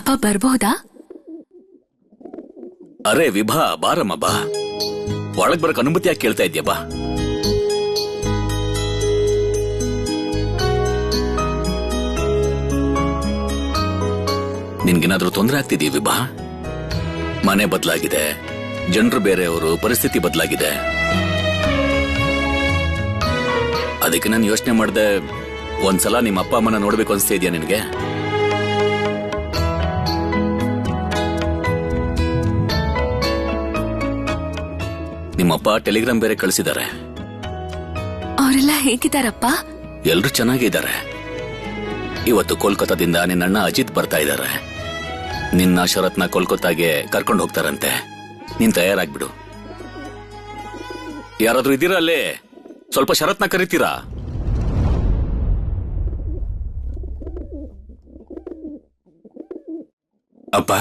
ಅಪ್ಪ ಬರ್ಬಹುದಾ? ಅರೆ ವಿಭಾ, ಬಾರಮ್ಮ ಬಾ. ಒಳಗ್ ಬರಕ್ ಅನುಮತಿ ಯಾಕೆ ಕೇಳ್ತಾ ಇದ್ಯಾ? ಬಾ. ನಿನ್ಗೇನಾದ್ರೂ ತೊಂದರೆ ಆಗ್ತಿದೆಯಾ ವಿಭಾ? ಮನೆ ಬದಲಾಗಿದೆ, ಜನರು ಬೇರೆಯವರು, ಪರಿಸ್ಥಿತಿ ಬದಲಾಗಿದೆ. ಅದಕ್ಕೆ ನಾನು ಯೋಚನೆ ಮಾಡ್ದೆ, ಒಂದ್ಸಲ ನಿಮ್ಮ ಅಪ್ಪ ಅಮ್ಮನ ನೋಡ್ಬೇಕು ಅನ್ಸ್ತಾ ಇದೆಯಾ ನಿನ್ಗೆ? ನಿಮ್ಮಪ್ಪ ಟೆಲಿಗ್ರಾಮ್ ಬೇರೆ ಕಳಿಸಿದ್ದಾರೆ. ಅವರೆಲ್ಲ ಹೇಗಿದ್ದಾರಪ್ಪ? ಎಲ್ರು ಚೆನ್ನಾಗಿದ್ದಾರೆ. ಇವತ್ತು ಕೋಲ್ಕತ್ತಾದಿಂದ ನಿನ್ನಣ್ಣ ಅಜಿತ್ ಬರ್ತಾ ಇದ್ದಾರೆ. ನಿನ್ನ ಶರತ್ನ ಕೋಲ್ಕತ್ತಾಗೆ ಕರ್ಕೊಂಡು ಹೋಗ್ತಾರಂತೆ. ನೀನ್ ತಯಾರಾಗ್ಬಿಡು. ಯಾರಾದ್ರೂ ಇದ್ದೀರಾ ಅಲ್ಲೇ? ಸ್ವಲ್ಪ ಶರತ್ನ ಕರಿತೀರಾ? ಅಪ್ಪ,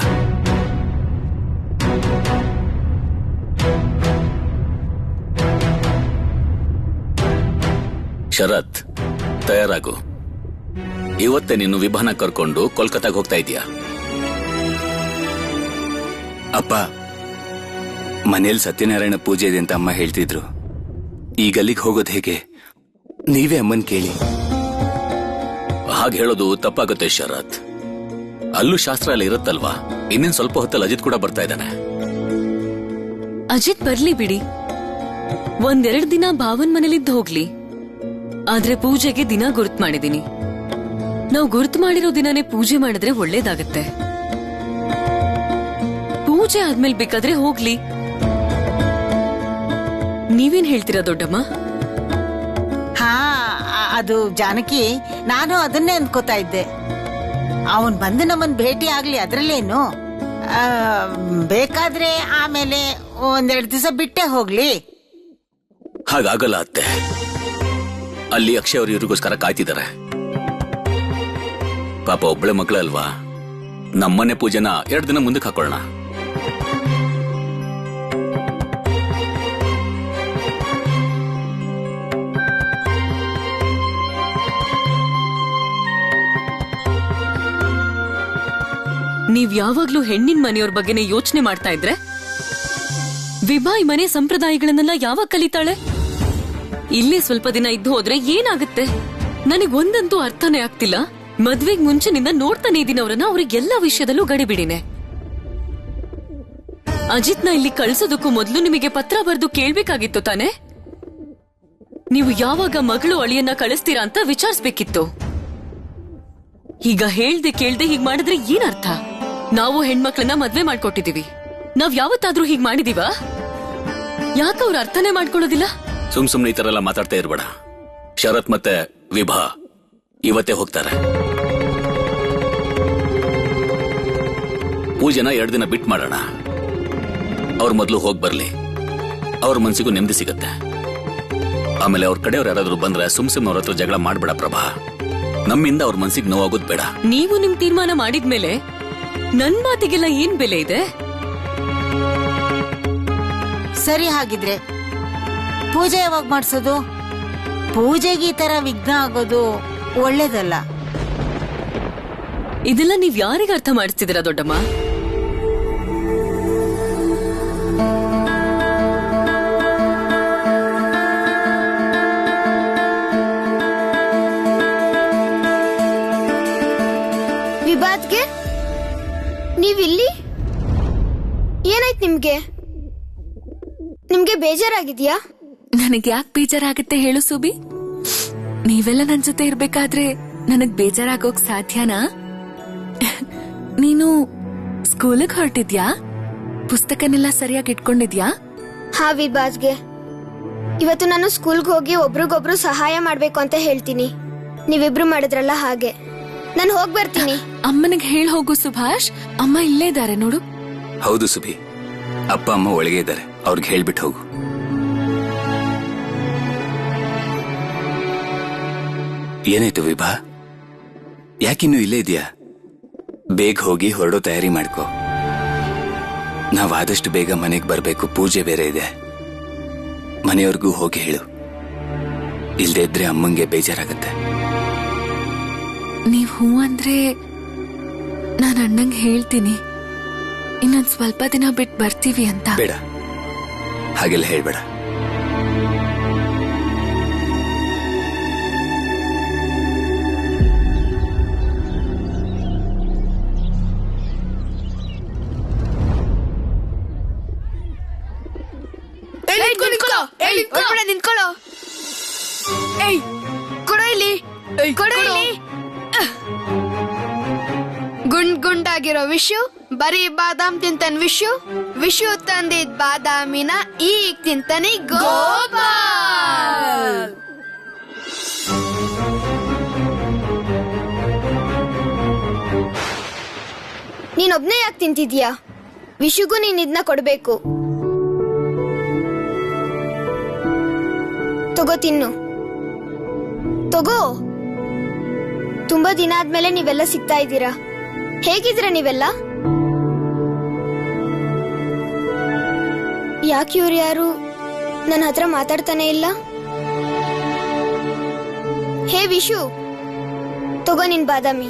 ಶರತ್, ತಯಾರಾಗು. ಇವತ್ತೇ ನೀನು ವಿಭಾನ ಕರ್ಕೊಂಡು ಕೋಲ್ಕತ್ತಾಗ ಹೋಗ್ತಾ ಇದೀಯಾ? ಅಪ್ಪ, ಮನೇಲಿ ಸತ್ಯನಾರಾಯಣ ಪೂಜೆ ಇದೆ ಅಂತ ಅಮ್ಮ ಹೇಳ್ತಿದ್ರು. ಈಗ ಅಲ್ಲಿಗೆ ಹೋಗೋದು ಹೇಗೆ? ನೀವೇ ಅಮ್ಮನ್ ಕೇಳಿ. ಹಾಗೆ ಹೇಳೋದು ತಪ್ಪಾಗುತ್ತೆ ಶರತ್. ಅಲ್ಲೂ ಶಾಸ್ತ್ರ ಎಲ್ಲ ಇರುತ್ತಲ್ವಾ? ಇನ್ನೇನ್ ಸ್ವಲ್ಪ ಹೊತ್ತಲ್ಲಿ ಅಜಿತ್ ಕೂಡ ಬರ್ತಾ ಇದ್ದಾನೆ. ಅಜಿತ್ ಬರ್ಲಿ ಬಿಡಿ, ಒಂದೆರಡು ದಿನ ಭಾವನ್ ಮನೇಲಿದ್ದು ಹೋಗ್ಲಿ. ಆದ್ರೆ ಪೂಜೆಗೆ ದಿನ ಗುರ್ತ್ ಮಾಡಿದೀನಿ. ನಾವು ಗುರ್ತ್ ಮಾಡಿರೋ ದಿನಾನೇ ಪೂಜೆ ಮಾಡಿದ್ರೆ ಒಳ್ಳೇದಾಗತ್ತೆ. ಪೂಜೆ ಆದ್ಮೇಲೆ ಬೇಕಾದ್ರೆ ಹೋಗ್ಲಿ. ನೀವೇನ್ ಹೇಳ್ತೀರಾ ದೊಡ್ಡಮ್ಮ? ಹಾ, ಅದು ಜಾನಕಿ, ನಾನು ಅದನ್ನೇ ಅನ್ಕೋತಾ ಇದ್ದೆ. ಅವನ್ ಬಂದು ನಮ್ಮನ್ ಭೇಟಿ ಆಗ್ಲಿ, ಅದ್ರಲ್ಲೇನು. ಬೇಕಾದ್ರೆ ಆಮೇಲೆ ಒಂದೆರಡು ದಿವಸ ಬಿಟ್ಟೆ ಹೋಗ್ಲಿ. ಹಾಗಾಗಲ್ಲ ಅತ್ತೆ. ಅಲ್ಲಿ ಅಕ್ಷಯ್ ಅವರು ಇವ್ರಿಗೋಸ್ಕರ ಕಾಯ್ತಿದ್ದಾರೆ. ಪಾಪ ಒಬ್ಬಳೆ ಮಗಳಲ್ವಾ? ನಮ್ಮನೆ ಪೂಜೆನ 2 ದಿನ ಮುಂದಕ್ಕೆ ಹಾಕೊಳ್ಳೋಣ. ನೀವ್ ಯಾವಾಗ್ಲೂ ಹೆಣ್ಣಿನ ಮನೆಯವ್ರ ಬಗ್ಗೆನೇ ಯೋಚನೆ ಮಾಡ್ತಾ ಇದ್ರೆ ವಿಭಾ ಈ ಮನೆ ಸಂಪ್ರದಾಯಗಳನ್ನೆಲ್ಲ ಯಾವಾಗ ಕಲಿತಾಳೆ? ಇಲ್ಲೇ ಸ್ವಲ್ಪ ದಿನ ಇದ್ದು ಹೋದ್ರೆ ಏನಾಗುತ್ತೆ? ನನಗೊಂದಂತೂ ಅರ್ಥನೇ ಆಗ್ತಿಲ್ಲ. ಮದ್ವೆಗ್ ಮುಂಚೆನಿಂದ ನೋಡ್ತಾನೆ ಇದೀನವ್ರನ್ನ, ಅವ್ರಿಗೆಲ್ಲಾ ವಿಷಯದಲ್ಲೂ ಗಡಿಬಿಡಿನೆ. ಅಜಿತ್ನ ಇಲ್ಲಿ ಕಳ್ಸೋದಕ್ಕೂ ಮೊದಲು ನಿಮಗೆ ಪತ್ರ ಬರೆದು ಕೇಳ್ಬೇಕಾಗಿತ್ತು ತಾನೆ? ನೀವು ಯಾವಾಗ ಮಗಳು ಅಳಿಯನ್ನ ಕಳಿಸ್ತೀರಾ ಅಂತ ವಿಚಾರಿಸ್ಬೇಕಿತ್ತು. ಈಗ ಹೇಳ್ದೆ ಕೇಳ್ದೆ ಹೀಗ್ ಮಾಡಿದ್ರೆ ಏನರ್ಥ? ನಾವು ಹೆಣ್ಮಕ್ಳನ್ನ ಮದ್ವೆ ಮಾಡ್ಕೊಟ್ಟಿದೀವಿ. ನಾವ್ ಯಾವತ್ತಾದ್ರೂ ಹೀಗ್ ಮಾಡಿದೀವಾ? ಯಾಕವ್ರು ಅರ್ಥನೇ ಮಾಡ್ಕೊಳ್ಳೋದಿಲ್ಲ? ಸುಮ್ನೆ ಈ ತರ ಎಲ್ಲ ಮಾತಾಡ್ತಾ ಇರ್ಬೇಡ. ಶರತ್ ಮತ್ತೆ ವಿಭಾ ಇವತ್ತೇ ಹೋಗ್ತಾರೆ. ಪೂಜೆನ 2 ದಿನ ಬಿಟ್ ಮಾಡೋಣ. ಅವ್ರ ಮೊದಲು ಹೋಗ್ ಬರ್ಲಿ. ಅವ್ರ ಮನ್ಸಿಗೂ ನೆಮ್ಮದಿ ಸಿಗತ್ತೆ. ಆಮೇಲೆ ಅವ್ರ ಕಡೆಯವ್ರು ಯಾರಾದ್ರೂ ಬಂದ್ರೆ ಸುಮ್ನೆ ಅವ್ರ ಹತ್ರ ಜಗಳ ಮಾಡ್ಬೇಡ ಪ್ರಭಾ. ನಮ್ಮಿಂದ ಅವ್ರ ಮನ್ಸಿಗೆ ನೋವಾಗೋದ್ ಬೇಡ. ನೀವು ನಿಮ್ ತೀರ್ಮಾನ ಮಾಡಿದ್ಮೇಲೆ ನನ್ ಮಾತಿಗೆಲ್ಲ ಏನ್ ಬೆಲೆ ಇದೆ? ಸರಿ, ಹಾಗಿದ್ರೆ ಪೂಜೆ ಯಾವಾಗ ಮಾಡ್ಸೋದು? ಪೂಜೆಗೆ ಈ ತರ ವಿಘ್ನ ಆಗೋದು ಒಳ್ಳೇದಲ್ಲ. ಇದೆಲ್ಲ ನೀವ್ ಯಾರಿಗ ಅರ್ಥ ಮಾಡಿಸ್ತಿದ್ದೀರಾ ದೊಡ್ಡಮ್ಮ? ವಿಭಾದ್ಗೆ, ನೀವಿಲ್ಲಿ? ಏನಾಯ್ತು ನಿಮ್ಗೆ? ನಿಮ್ಗೆ ಬೇಜಾರಾಗಿದ್ಯಾ? ನನಗ್ ಯಾಕೆ ಬೇಜಾರಾಗುತ್ತೆ ಹೇಳು ಸುಬಿ? ನೀವೆಲ್ಲ ನನ್ ಜೊತೆ ಇರ್ಬೇಕಾದ್ರೆ ನನಗ್ ಬೇಜಾರಾಗೋಕ್ ಸಾಧ್ಯನಾ? ನೀನು ಸ್ಕೂಲಿಗೆ ಹೊರಟಿದ್ಯಾ? ಪುಸ್ತಕನೆಲ್ಲ ಸರಿಯಾಗಿ ಇಟ್ಕೊಂಡಿದ್ಯಾ? ಹಾ ವಿಭಾದ್ಗೆ, ಇವತ್ತು ನಾನು ಸ್ಕೂಲ್ಗೆ ಹೋಗಿ ಒಬ್ರಿಗೊಬ್ರು ಸಹಾಯ ಮಾಡ್ಬೇಕು ಅಂತ ಹೇಳ್ತೀನಿ. ನೀವಿಬ್ರು ಮಾಡಿದ್ರಲ್ಲ ಹಾಗೆ. ನಾನು ಹೋಗ್ ಬರ್ತೀನಿ. ಅಮ್ಮನಿಗೆ ಹೇಳ್ ಹೋಗು ಸುಭಾಷ್. ಅಮ್ಮ ಇಲ್ಲೇ ಇದ್ದಾರೆ ನೋಡು. ಹೌದು ಸುಬಿ, ಅಪ್ಪ ಅಮ್ಮ ಒಳಗೆ ಇದ್ದಾರೆ. ಅವ್ರಿಗೆ ಹೇಳ್ಬಿಟ್ಟು ಹೋಗು. ಏನಾಯ್ತು ವಿಭಾ? ಯಾಕಿನ್ನೂ ಇಲ್ಲೇ ಇದೆಯಾ? ಬೇಗ ಹೋಗಿ ಹೊರಡೋ ತಯಾರಿ ಮಾಡ್ಕೋ. ನಾವ್ ಆದಷ್ಟು ಬೇಗ ಮನೆಗೆ ಬರ್ಬೇಕು. ಪೂಜೆ ಬೇರೆ ಇದೆ. ಮನೆಯವ್ರಿಗೂ ಹೋಗಿ ಹೇಳು. ಇಲ್ದೇ ಇದ್ರೆ ಅಮ್ಮಂಗೆ ಬೇಜಾರಾಗತ್ತೆ. ನೀವ್ ಹೂ ಅಂದ್ರೆ ನಾನು ಅಣ್ಣಂಗೆ ಹೇಳ್ತೀನಿ ಇನ್ನೊಂದ್ ಸ್ವಲ್ಪ ದಿನ ಬಿಟ್ಟು ಬರ್ತೀವಿ ಅಂತ. ಬೇಡ, ಹಾಗೆಲ್ಲ ಹೇಳ್ಬೇಡ. ನಿಂತ್ಕೊಳ್ಳೋ. ಕೊಡೋ ಇಲ್ಲಿ, ಕೊಡೋ ಇಲ್ಲಿ. ಗುಂಡಾಗಿರೋ ವಿಶು ಬರೀ ಬಾದಾಮ್ ತಿಂತಾನ. ವಿಶು ತಂದಿದ್ ಬಾದಾಮಿನ ಈಗ ತಿಂತಾನೆ ಗೋಪಾಲ್. ನೀನೊಬ್ನೇ ಯಾಕೆ ತಿಂತಿದ್ಯಾ? ವಿಶುಗೂ ನೀನ್ ಇದನ್ನ ಕೊಡ್ಬೇಕು. ತಗೋ ತಿನ್ನು, ತಗೋ. ತುಂಬಾ ದಿನ ಆದ್ಮೇಲೆ ನೀವೆಲ್ಲ ಸಿಗ್ತಾ ಇದ್ದೀರಾ. ಹೇಗಿದ್ದೀರ ನೀವೆಲ್ಲ? ಯಾಕೆ ಇವ್ರು ಯಾರು ನನ್ನ ಹತ್ರ ಮಾತಾಡ್ತಾನೆ ಇಲ್ಲ? ಹೇ ವಿಶು, ತಗೋ ನಿನ್ ಬಾದಾಮಿ.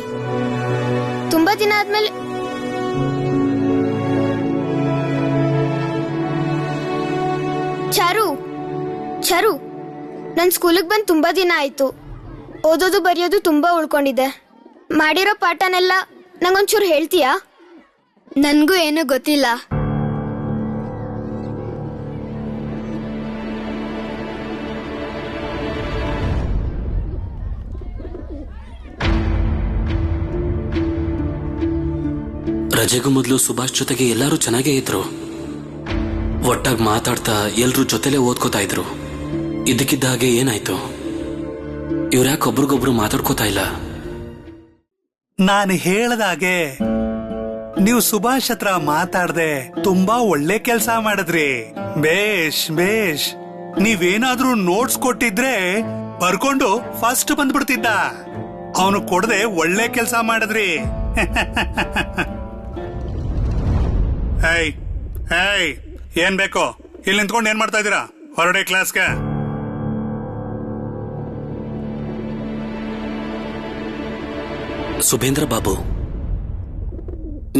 ತುಂಬಾ ದಿನ ಆದ್ಮೇಲೆ ಚಾರು, ಚಾರು, ನನ್ ಸ್ಕೂಲಿಗೆ ಬಂದು ತುಂಬಾ ದಿನ ಆಯ್ತು. ಓದೋದು ಬರೆಯೋದು ತುಂಬಾ ಉಳ್ಕೊಂಡಿದೆ. ಮಾಡಿರೋ ಪಾಠನೆಲ್ಲ ನಂಗೊಂಚೂರು ಹೇಳ್ತೀಯಾ? ನನ್ಗೂ ಏನು ಗೊತ್ತಿಲ್ಲ. ರಜೆಗೂ ಮೊದಲು ಸುಭಾಷ್ ಜೊತೆಗೆ ಎಲ್ಲರೂ ಚೆನ್ನಾಗೇ ಇದ್ರು. ಒಟ್ಟಾಗಿ ಮಾತಾಡ್ತಾ ಎಲ್ರೂ ಜೊತೆಲೇ ಓದ್ಕೋತಾ ಇದ್ರು. ಇದಕ್ಕಿದ್ದ ಹಾಗೆ ಏನಾಯ್ತು? ಇವ್ರ್ಯಾಕೆ ಒಬ್ರಿಗೊಬ್ರು ಮಾತಾಡ್ಕೋತಾ ಇಲ್ಲ? ನಾನು ಹೇಳ್ದಾಗೆ ನೀವು ಸುಭಾಷ್ ಹತ್ರ ಮಾತಾಡ್ದೆ ತುಂಬಾ ಒಳ್ಳೆ ಕೆಲ್ಸ ಮಾಡಿದ್ರಿ. ಬೇಷ್ ಬೇಷ್. ನೀವೇನಾದ್ರೂ ನೋಟ್ಸ್ ಕೊಟ್ಟಿದ್ರೆ ಬರ್ಕೊಂಡು ಫಸ್ಟ್ ಬಂದ್ಬಿಡ್ತಿದ್ದ. ಅವನು ಕೊಡದೆ ಒಳ್ಳೆ ಕೆಲ್ಸ ಮಾಡಿದ್ರಿ. ಏನ್ ಬೇಕು? ಇಲ್ಲಿ ನಿಂತ್ಕೊಂಡು ಏನ್ ಮಾಡ್ತಾ ಇದ್ದೀರಾ? ಹೊರಡೆ ಕ್ಲಾಸ್ಗೆ. ಸುಬೇಂದ್ರ ಬಾಬು,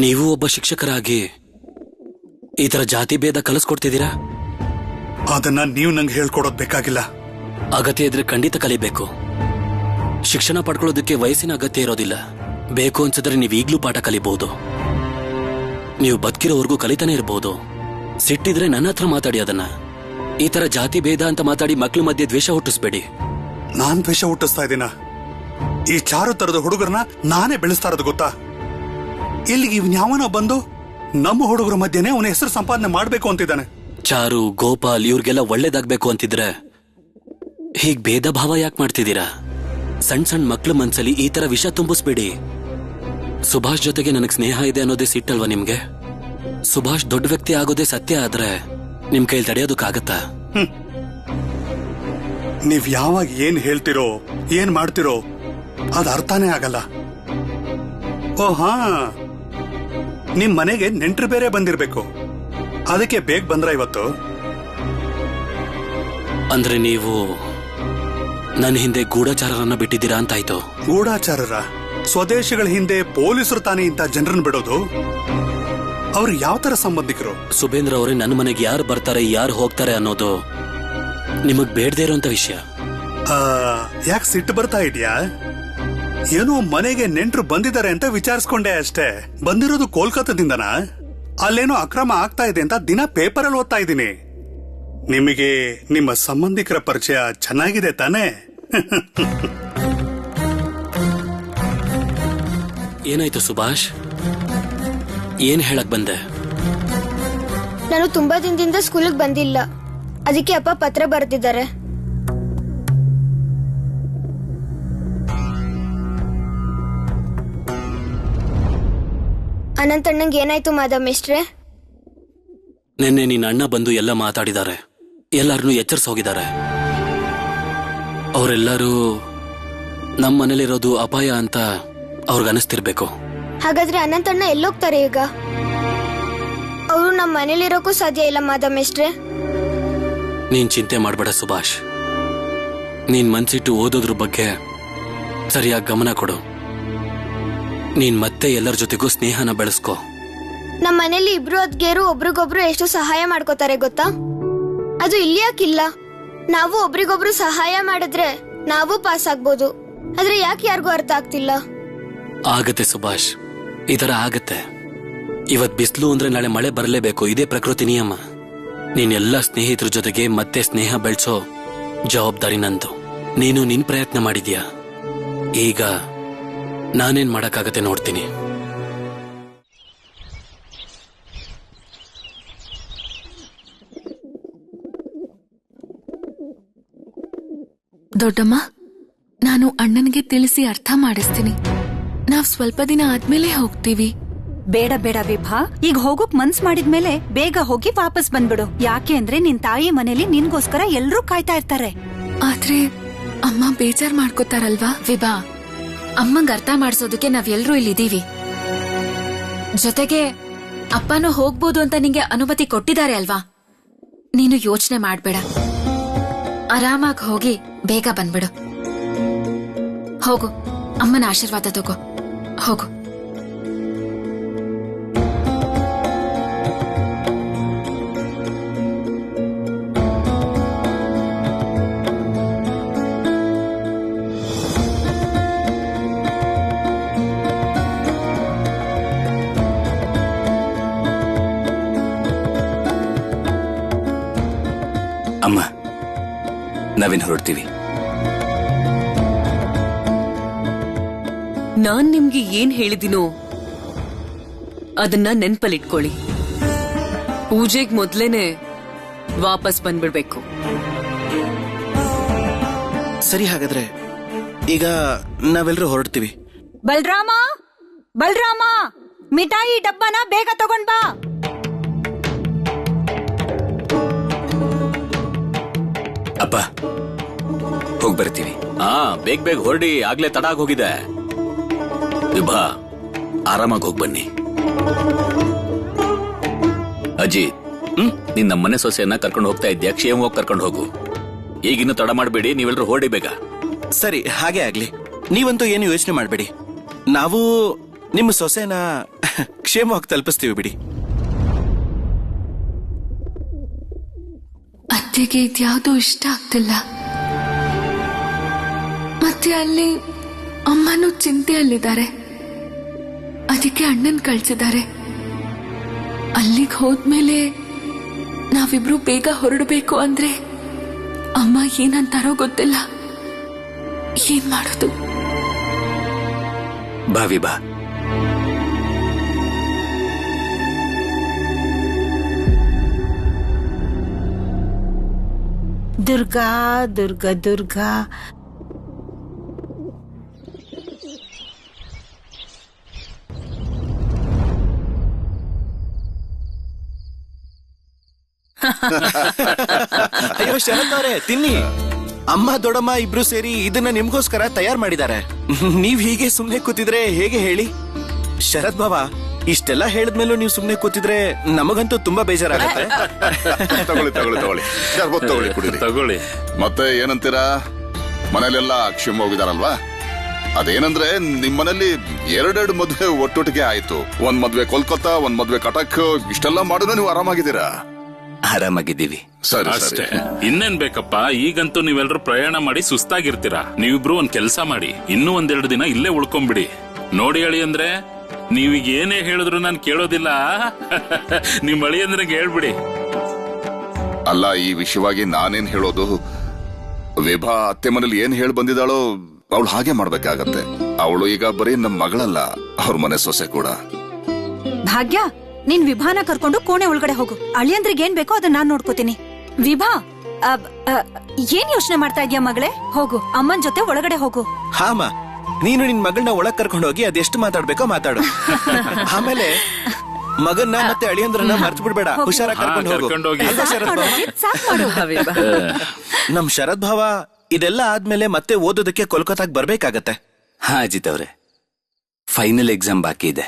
ನೀವು ಒಬ್ಬ ಶಿಕ್ಷಕರಾಗಿ ಈ ತರ ಜಾತಿ ಭೇದ ಕಲಿಸ್ಕೊಡ್ತಿದ್ದೀರಾ? ಅದನ್ನ ನೀವು ನಂಗೆ ಹೇಳ್ಕೊಡೋದ್ ಬೇಕಾಗಿಲ್ಲ. ಅಗತ್ಯ ಇದ್ರೆ ಖಂಡಿತ ಕಲಿಬೇಕು. ಶಿಕ್ಷಣ ಪಡ್ಕೊಳ್ಳೋದಕ್ಕೆ ವಯಸ್ಸಿನ ಅಗತ್ಯ ಇರೋದಿಲ್ಲ. ಬೇಕು ಅನ್ಸಿದ್ರೆ ನೀವು ಈಗ್ಲೂ ಪಾಠ ಕಲಿಬಹುದು. ನೀವು ಬದುಕಿರೋವರೆಗೂ ಕಲಿತಾನೆ ಇರಬಹುದು. ಸಿಟ್ಟಿದ್ರೆ ನನ್ನ ಹತ್ರ ಮಾತಾಡಿ. ಅದನ್ನ ಈ ತರ ಜಾತಿ ಭೇದ ಅಂತ ಮಾತಾಡಿ ಮಕ್ಳ ಮಧ್ಯೆ ದ್ವೇಷ ಹುಟ್ಟಿಸ್ಬೇಡಿ. ನಾನ್ ದ್ವೇಷ ಹುಟ್ಟಿಸ್ತಾ ಇದ್ದೀನ? ಈ ಚಾರು ತರದ ಹುಡುಗರನ್ನ ನಾನೇ ಬೆಳೆಸ್ತಾ ಇರೋದು ಗೊತ್ತಾ? ಇಲ್ಲಿಗೆ ಇವ್ನ್ಯಾವನ ಬಂದು ನಮ್ಮ ಹುಡುಗರ ಮಧ್ಯೆನೆ ಅವನ ಹೆಸರು ಸಂಪಾದನೆ ಮಾಡ್ಬೇಕು ಅಂತಿದ್ದಾನೆ. ಚಾರು, ಗೋಪಾಲ್ ಇವ್ರಿಗೆಲ್ಲ ಒಳ್ಳೇದಾಗ್ಬೇಕು ಅಂತಿದ್ರೆ ಹೀಗ್ ಭೇದ ಭಾವ ಯಾಕೆ ಮಾಡ್ತಿದ್ದೀರಾ? ಸಣ್ಣ ಸಣ್ಣ ಮಕ್ಳ ಮನ್ಸಲ್ಲಿ ಈ ತರ ವಿಷ ತುಂಬಿಸ್ಬೇಡಿ. ಸುಭಾಷ್ ಜೊತೆಗೆ ನನಗ್ ಸ್ನೇಹ ಇದೆ ಅನ್ನೋದೇ ಸಿಟ್ಟಲ್ವಾ ನಿಮ್ಗೆ? ಸುಭಾಷ್ ದೊಡ್ಡ ವ್ಯಕ್ತಿ ಆಗೋದೇ ಸತ್ಯ ಆದ್ರೆ ನಿಮ್ ಕೈಲಿ ತಡೆಯೋದಕ್ಕಾಗತ್ತಾ? ನೀವ್ ಯಾವಾಗ ಏನ್ ಹೇಳ್ತಿರೋ ಏನ್ ಮಾಡ್ತಿರೋ ಅದ್ ಅರ್ಥನೇ ಆಗಲ್ಲ. ಓ ಹಾ, ನಿಮ್ ಮನೆಗೆ ನೆಂಟ್ರು ಬೇರೆ ಬಂದಿರ್ಬೇಕು. ಅದಕ್ಕೆ ಬೇಗ ಬಂದ್ರ ಇವತ್ತು? ಅಂದ್ರೆ ನೀವು ನನ್ನ ಹಿಂದೆ ಗೂಢಚಾರರನ್ನ ಬಿಟ್ಟಿದ್ದೀರಾ ಅಂತಾಯ್ತು. ಗೂಢಾಚಾರರ? ಸ್ವದೇಶಗಳ ಹಿಂದೆ ಪೊಲೀಸರು ತಾನೇ ಇಂತ ಜನರನ್ನ ಬಿಡೋದು? ಅವ್ರು ಯಾವ ತರ ಸಂಬಂಧಿಕರು? ಸುಬೇಂದ್ರ ಅವರೇ, ನನ್ನ ಮನೆಗೆ ಯಾರು ಬರ್ತಾರೆ ಯಾರು ಹೋಗ್ತಾರೆ ಅನ್ನೋದು ನಿಮಗ್ ಬೇಡದೇ ಇರೋಂತ ವಿಷಯ. ಯಾಕೆ ಸಿಟ್ಟು ಬರ್ತಾ ಇದೆಯಾ? ಏನೋ ಮನೆಗೆ ನೆಂಟ್ರು ಬಂದಿದ್ದಾರೆ ಅಂತ ವಿಚಾರಿಸ್ಕೊಂಡೆ ಅಷ್ಟೇ. ಬಂದಿರೋದು ಕೋಲ್ಕತ್ತಾದಿಂದನ? ಅಲ್ಲೇನೋ ಅಕ್ರಮ ಆಗ್ತಾ ಇದೆ ಅಂತ ದಿನ ಪೇಪರಲ್ಲಿ ಓದ್ತಾ ಇದ್ದೀನಿ. ನಿಮಗೆ ನಿಮ್ಮ ಸಂಬಂಧಿಕರ ಪರಿಚಯ ಚೆನ್ನಾಗಿದೆ ತಾನೇ? ಏನಾಯ್ತು ಸುಭಾಷ್? ಏನ್ ಹೇಳಕ್ ಬಂದೆ? ನಾನು ತುಂಬಾ ದಿನದಿಂದ ಸ್ಕೂಲಿಗೆ ಬಂದಿಲ್ಲ. ಅದಕ್ಕೆ ಅಪ್ಪ ಪತ್ರ ಬರೆದಿದ್ದಾರೆ. ಅನಂತಣ್ಣಂಗೆ ಏನಾಯ್ತು ಮಾಧವಮೇಷ್ಟ್ರೆ? ನಿನ್ನೆ ನಿನ್ನ ಅಣ್ಣ ಬಂದು ಎಲ್ಲ ಮಾತಾಡಿದ್ದಾರೆ. ಎಲ್ಲಾರನ್ನೂ ಎಚ್ಚರಿಸೋಗಿದ್ದಾರೆ. ಅವರೆಲ್ಲರೂ ನಮ್ಮ ಮನೇಲಿರೋದು ಅಪಾಯ ಅಂತ ಅವ್ರಿಗನಿಸ್ತಿರ್ಬೇಕು. ಹಾಗಾದ್ರೆ ಅನಂತಣ್ಣ ಎಲ್ಲೋಗ್ತಾರೆ ಈಗ? ಅವರು ನಮ್ಮ ಮನೇಲಿರೋಕ್ಕೂ ಸಾಧ್ಯ ಇಲ್ಲ ಮಾಧವಮೇಷ್ಟ್ರೆ. ನೀನ್ ಚಿಂತೆ ಮಾಡ್ಬೇಡ ಸುಭಾಷ್. ನೀನ್ ಮನ್ಸಿಟ್ಟು ಓದೋದ್ರ ಬಗ್ಗೆ ಸರಿಯಾಗಿ ಗಮನ ಕೊಡು. ನೀನ್ ಮತ್ತೆ ಎಲ್ಲರ ಜೊತೆಗೂ ಸ್ನೇಹನ ಬೆಳೆಸ್ಕೋ. ನಮ್ಮ ಮನೇಲಿ ಇಬ್ರು ಅದ್ಗೇರು ಒಬ್ರಿಗೊಬ್ರು ಎಷ್ಟು ಸಹಾಯ ಮಾಡ್ಕೋತಾರೆ ಗೊತ್ತಾ? ಅದು ಇಲ್ಲಿ ಯಾಕಿಲ್ಲ? ನಾವು ಒಬ್ರಿಗೊಬ್ರು ಸಹಾಯ ಮಾಡಿದ್ರೆ ನಾವು ಪಾಸ್ ಆಗ್ಬೋದು. ಆದ್ರೆ ಯಾಕೆ ಯಾರಿಗೂ ಅರ್ಥ ಆಗ್ತಿಲ್ಲ? ಆಗತ್ತೆ ಸುಭಾಷ್, ಈ ತರ ಆಗತ್ತೆ. ಇವತ್ ಬಿಸಿಲು ಅಂದ್ರೆ ನಾಳೆ ಮಳೆ ಬರಲೇಬೇಕು, ಇದೇ ಪ್ರಕೃತಿ ನಿಯಮ. ನೀನ್ ಎಲ್ಲ ಸ್ನೇಹಿತರ ಜೊತೆಗೆ ಮತ್ತೆ ಸ್ನೇಹ ಬೆಳೆಸೋ ಜವಾಬ್ದಾರಿ ನಂದು. ನೀನು ನಿನ್ ಪ್ರಯತ್ನ ಮಾಡಿದ್ಯಾ, ಈಗ ನಾನೇನ್ ಮಾಡಕ್ಕಾಗತ್ತೆ ನೋಡ್ತೀನಿ. ದೊಡ್ಡಮ್ಮ, ನಾನು ಅಣ್ಣನಿಗೆ ತಿಳಿಸಿ ಅರ್ಥ ಮಾಡಿಸ್ತೀನಿ. ನಾವ್ ಸ್ವಲ್ಪ ದಿನ ಆದ್ಮೇಲೆ ಹೋಗ್ತೀವಿ. ಬೇಡ ಬೇಡ ವಿಭಾ, ಈಗ ಹೋಗೋಕ್ ಮನ್ಸ್ ಮಾಡಿದ್ಮೇಲೆ ಬೇಗ ಹೋಗಿ ವಾಪಸ್ ಬಂದ್ಬಿಡು. ಯಾಕೆ ಅಂದ್ರೆ ನಿನ್ ತಾಯಿ ಮನೇಲಿ ನಿನ್ಗೋಸ್ಕರ ಎಲ್ರೂ ಕಾಯ್ತಾ ಇರ್ತಾರೆ. ಆದ್ರೆ ಅಮ್ಮ ಬೇಜಾರ್ ಮಾಡ್ಕೋತಾರಲ್ವಾ? ವಿಭಾ, ಅಮ್ಮಂಗ್ ಅರ್ಥ ಮಾಡ್ಸೋದಕ್ಕೆ ನಾವೆಲ್ಲರೂ ಇಲ್ಲಿದ್ದೀವಿ. ಜೊತೆಗೆ ಅಪ್ಪನೂ ಹೋಗ್ಬೋದು ಅಂತ ನಿಂಗೆ ಅನುಮತಿ ಕೊಟ್ಟಿದ್ದಾರೆ ಅಲ್ವಾ? ನೀನು ಯೋಚನೆ ಮಾಡ್ಬೇಡ, ಆರಾಮಾಗಿ ಹೋಗಿ ಬೇಗ ಬಂದ್ಬಿಡು. ಹೋಗು, ಅಮ್ಮನ ಆಶೀರ್ವಾದ ತಗೋ, ಹೋಗು. ಅಮ್ಮ, ನಾವೇನ್ ಹೊರಡ್ತೀವಿ. ನಾನ್ ನಿಮ್ಗೆ ಏನ್ ಹೇಳಿದಿನೋ ಅದನ್ನ ನೆನ್ಪಲ್ಲಿಟ್ಕೊಳ್ಳಿ. ಪೂಜೆಗ್ ಮೊದ್ಲೇನೆ ವಾಪಸ್ ಬಂದ್ಬಿಡ್ಬೇಕು. ಸರಿ, ಹಾಗಾದ್ರೆ ಈಗ ನಾವೆಲ್ಲರೂ ಹೊರಡ್ತೀವಿ. ಬಲ್ರಾಮ, ಬಲ್ರಾಮ, ಮಿಠಾಯಿ ಡಬ್ಬನ ಬೇಗ ತಗೊಂಡ್ ಬಾ. ಅಪ್ಪ, ಹೋಗ್ ಬರ್ತೀವಿ. ಬೇಗ ಬೇಗ ಹೊರಡಿ, ಆಗ್ಲೇ ತಡ ಆಗೋಗಿದೆ. ವಿಭಾ, ಆರಾಮಾಗಿ ಹೋಗ್ ಬನ್ನಿ. ಅಜಿತ್, ನೀನ್ ನಮ್ಮ ಮನೆ ಸೊಸೆಯನ್ನ ಕರ್ಕೊಂಡು ಹೋಗ್ತಾ ಇದ್ಯಾ? ಕ್ಷೇಮವಾಗಿ ಕರ್ಕೊಂಡು ಹೋಗು. ಈಗಿನ್ನು ತಡ ಮಾಡಬೇಡಿ, ನೀವೆಲ್ಲರೂ ಹೊರಡಿ ಬೇಗ. ಸರಿ, ಹಾಗೆ ಆಗ್ಲಿ. ನೀವಂತೂ ಏನು ಯೋಚನೆ ಮಾಡಬೇಡಿ, ನಾವು ನಿಮ್ಮ ಸೊಸೆನ ಕ್ಷೇಮವಾಗಿ ತಲುಪಿಸ್ತೀವಿ ಬಿಡಿ. ಅತ್ತೆಗೆ ಇದ್ಯಾವುದೂ ಇಷ್ಟ ಆಗ್ತಿಲ್ಲ. ಮತ್ತೆ ಅಲ್ಲಿ ಅಮ್ಮನೂ ಚಿಂತೆಯಲ್ಲಿದ್ದಾರೆ. ಅದಕ್ಕೆ ಅಣ್ಣನ್ ಕಳ್ಸಿದ್ದಾರೆ. ಅಲ್ಲಿಗೆ ಹೋದ್ಮೇಲೆ ನಾವಿಬ್ರು ಬೇಗ ಹೊರಡಬೇಕು ಅಂದ್ರೆ ಅಮ್ಮ ಏನಂತಾರೋ ಗೊತ್ತಿಲ್ಲ. ಏನ್ ಮಾಡೋದು? ಭಾವಿ ಬಾ. ದುರ್ಗಾ ದುರ್ಗಾ ದುರ್ಗಾ. ಅಯ್ಯೋ ಶರತ್ ಅವರೇ, ತಿನ್ನಿ. ಅಮ್ಮ ದೊಡ್ಡಮ್ಮ ಇಬ್ರು ಸೇರಿ ಇದನ್ನ ನಿಮ್ಗೋಸ್ಕರ ತಯಾರು ಮಾಡಿದ್ದಾರೆ. ನೀವ್ ಹೀಗೆ ಸುಮ್ನೆ ಕೂತಿದ್ರೆ ಹೇಗೆ ಹೇಳಿ? ಶರತ್ ಬಾವ, ಇಷ್ಟೆಲ್ಲ ಹೇಳಿದ್ಮೇಲೂ ನೀವು ಸುಮ್ನೆ ಕೂತಿದ್ರೆ ನಮಗಂತೂ ತುಂಬಾ ಬೇಜಾರಾಗುತ್ತೆ. ತಗೊಳ್ಳಿ ತಗೊಳ್ಳಿ ತಗೊಳ್ಳಿ, ಶರ್ಬತ್ ತಗೊಳ್ಳಿ, ಕುಡಿರಿ. ತಗೊಳ್ಳಿ. ಮತ್ತೆ ಏನಂತೀರಾ? ಮನೇಲೆಲ್ಲ ಕ್ಷಮ ಹೋಗಿದಾರಲ್ವಾ? ಅದೇನಂದ್ರೆ ನಿಮ್ಮನೇಲಿ ಎರಡೆರಡು ಮದ್ವೆ ಒಟ್ಟೊಟ್ಟಿಗೆ ಆಯ್ತು. ಒಂದ್ ಮದ್ವೆ ಕೋಲ್ಕತ್ತಾ, ಒಂದ್ ಮದ್ವೆ ಕಟಕ್. ಇಷ್ಟೆಲ್ಲ ಮಾಡಿದ್ರೆ ನೀವು ಆರಾಮಾಗಿದ್ದೀರಾ? ಆರಾಮಾಗಿದ್ದೀವಿ. ಸರಿ ಅಷ್ಟೇ, ಇನ್ನೇನ್ ಬೇಕಪ್ಪ. ಈಗಂತೂ ನೀವೆಲ್ಲರೂ ಪ್ರಯಾಣ ಮಾಡಿ ಸುಸ್ತಾಗಿರ್ತೀರಾ. ನೀವಿಬ್ರು ಒಂದ್ ಕೆಲ್ಸ ಮಾಡಿ, ಇನ್ನೂ ಒಂದೆರಡು ದಿನ ಇಲ್ಲೇ ಉಳ್ಕೊಂಬಿಡಿ. ನೋಡಿ ಅಳಿ ಅಂದ್ರೆ, ನೀವೀಗ ಏನೇ ಹೇಳಿದ್ರು ನಾನು ಕೇಳೋದಿಲ್ಲ. ನಿಮ್ ಅಳಿ ಅಂದ್ರೆ ಹೇಳ್ಬಿಡಿ. ಅಲ್ಲ, ಈ ವಿಷಯವಾಗಿ ನಾನೇನ್ ಹೇಳೋದು? ವಿಭಾ ಅತ್ತೆ ಮನೇಲಿ ಏನ್ ಹೇಳಿ ಬಂದಿದ್ದಾಳೋ ಅವಳು ಹಾಗೆ ಮಾಡ್ಬೇಕಾಗತ್ತೆ. ಅವಳು ಈಗ ಬರೀ ನಮ್ ಮಗಳಲ್ಲ, ಅವ್ರ ಮನೆ ಸೊಸೆ ಕೂಡ. ಭಾಗ್ಯ, ನೀನ್ ವಿಭಾನ ಕರ್ಕೊಂಡು ಕೋಣೆ ಒಳಗಡೆ ಹೋಗು. ಅಳಿಯಂದ್ರಿಗೆ ಏನ್ ಬೇಕೋ ಅದನ್ನ ನಾನ್ ನೋಡ್ಕೋತೀನಿ. ವಿಭಾ, ಏನ್ ಯೋಚನೆ ಮಾಡ್ತಾ ಇದ್ಯಾ ಮಗಳೇ? ಹೋಗು, ಅಮ್ಮನ್ ಜೊತೆ ಒಳಗಡೆ ಹೋಗು. ಹಾಮ, ನೀನು ನಿನ್ ಮಗಳನ್ನ ಒಳಗ್ ಕರ್ಕೊಂಡು ಹೋಗಿ ಅದೆಷ್ಟು ಮಾತಾಡ್ಬೇಕೋ ಮಾತಾಡು. ಆಮೇಲೆ ಮಗನ್ನ ಮತ್ತೆ ಅಳಿಯಂದ್ರನ್ನ ಮರ್ತು ಬಿಡ್ಬೇಡ. ಹುಷಾರಾಗಿ ಕರ್ಕೊಂಡು ಹೋಗು. ಅಲ್ವಾ ಶರತ್ ಭಾವ? ನಮ್ ಶರತ್ ಭಾವ ಇದೆಲ್ಲ ಆದ್ಮೇಲೆ ಮತ್ತೆ ಓದೋದಕ್ಕೆ ಕೋಲ್ಕತ್ತಾಗ್ ಬರ್ಬೇಕಾಗತ್ತೆ. ಹಾ ಅಜಿತ್ ಅವ್ರೆ, ಫೈನಲ್ ಎಕ್ಸಾಮ್ ಬಾಕಿ ಇದೆ.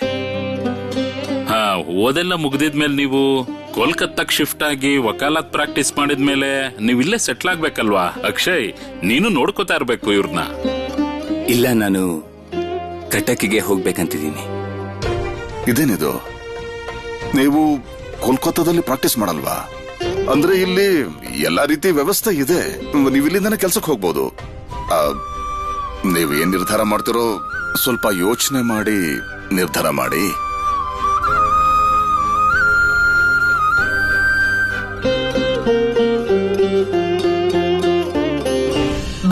ಓದೆಲ್ಲ ಮುಗ್ದಿದ್ಮೇಲೆ ನೀವು ಕೋಲ್ಕತ್ತಾಕ್ ಶಿಫ್ಟ್ ಆಗಿ ವಕಾಲತ್ ಪ್ರಾಕ್ಟೀಸ್ ಮಾಡಿದ್ಮೇಲೆ ನೀವಿಲ್ಲೇ ಸೆಟ್ಲ್ ಆಗ್ಬೇಕಲ್ವಾ? ಅಕ್ಷಯ್, ನೀನು ನೋಡ್ಕೋತಾ ಇರ್ಬೇಕು ಇವ್ರನ್ನ. ಇಲ್ಲ, ನಾನು ಕಟಕ್ಗೆ ಹೋಗ್ಬೇಕಂತಿದ್ದೀನಿ. ಇದೇನಿದು, ನೀವು ಕೋಲ್ಕತ್ತಾದಲ್ಲಿ ಪ್ರಾಕ್ಟೀಸ್ ಮಾಡಲ್ವಾ? ಅಂದ್ರೆ ಇಲ್ಲಿ ಎಲ್ಲಾ ರೀತಿ ವ್ಯವಸ್ಥೆ ಇದೆ, ನೀವು ಇಲ್ಲಿಂದಾನೆ ಕೆಲ್ಸಕ್ಕೆ ಹೋಗ್ಬೋದು. ನೀವು ಏನ್ ನಿರ್ಧಾರ ಮಾಡ್ತಿರೋ ಸ್ವಲ್ಪ ಯೋಚನೆ ಮಾಡಿ ನಿರ್ಧಾರ ಮಾಡಿ.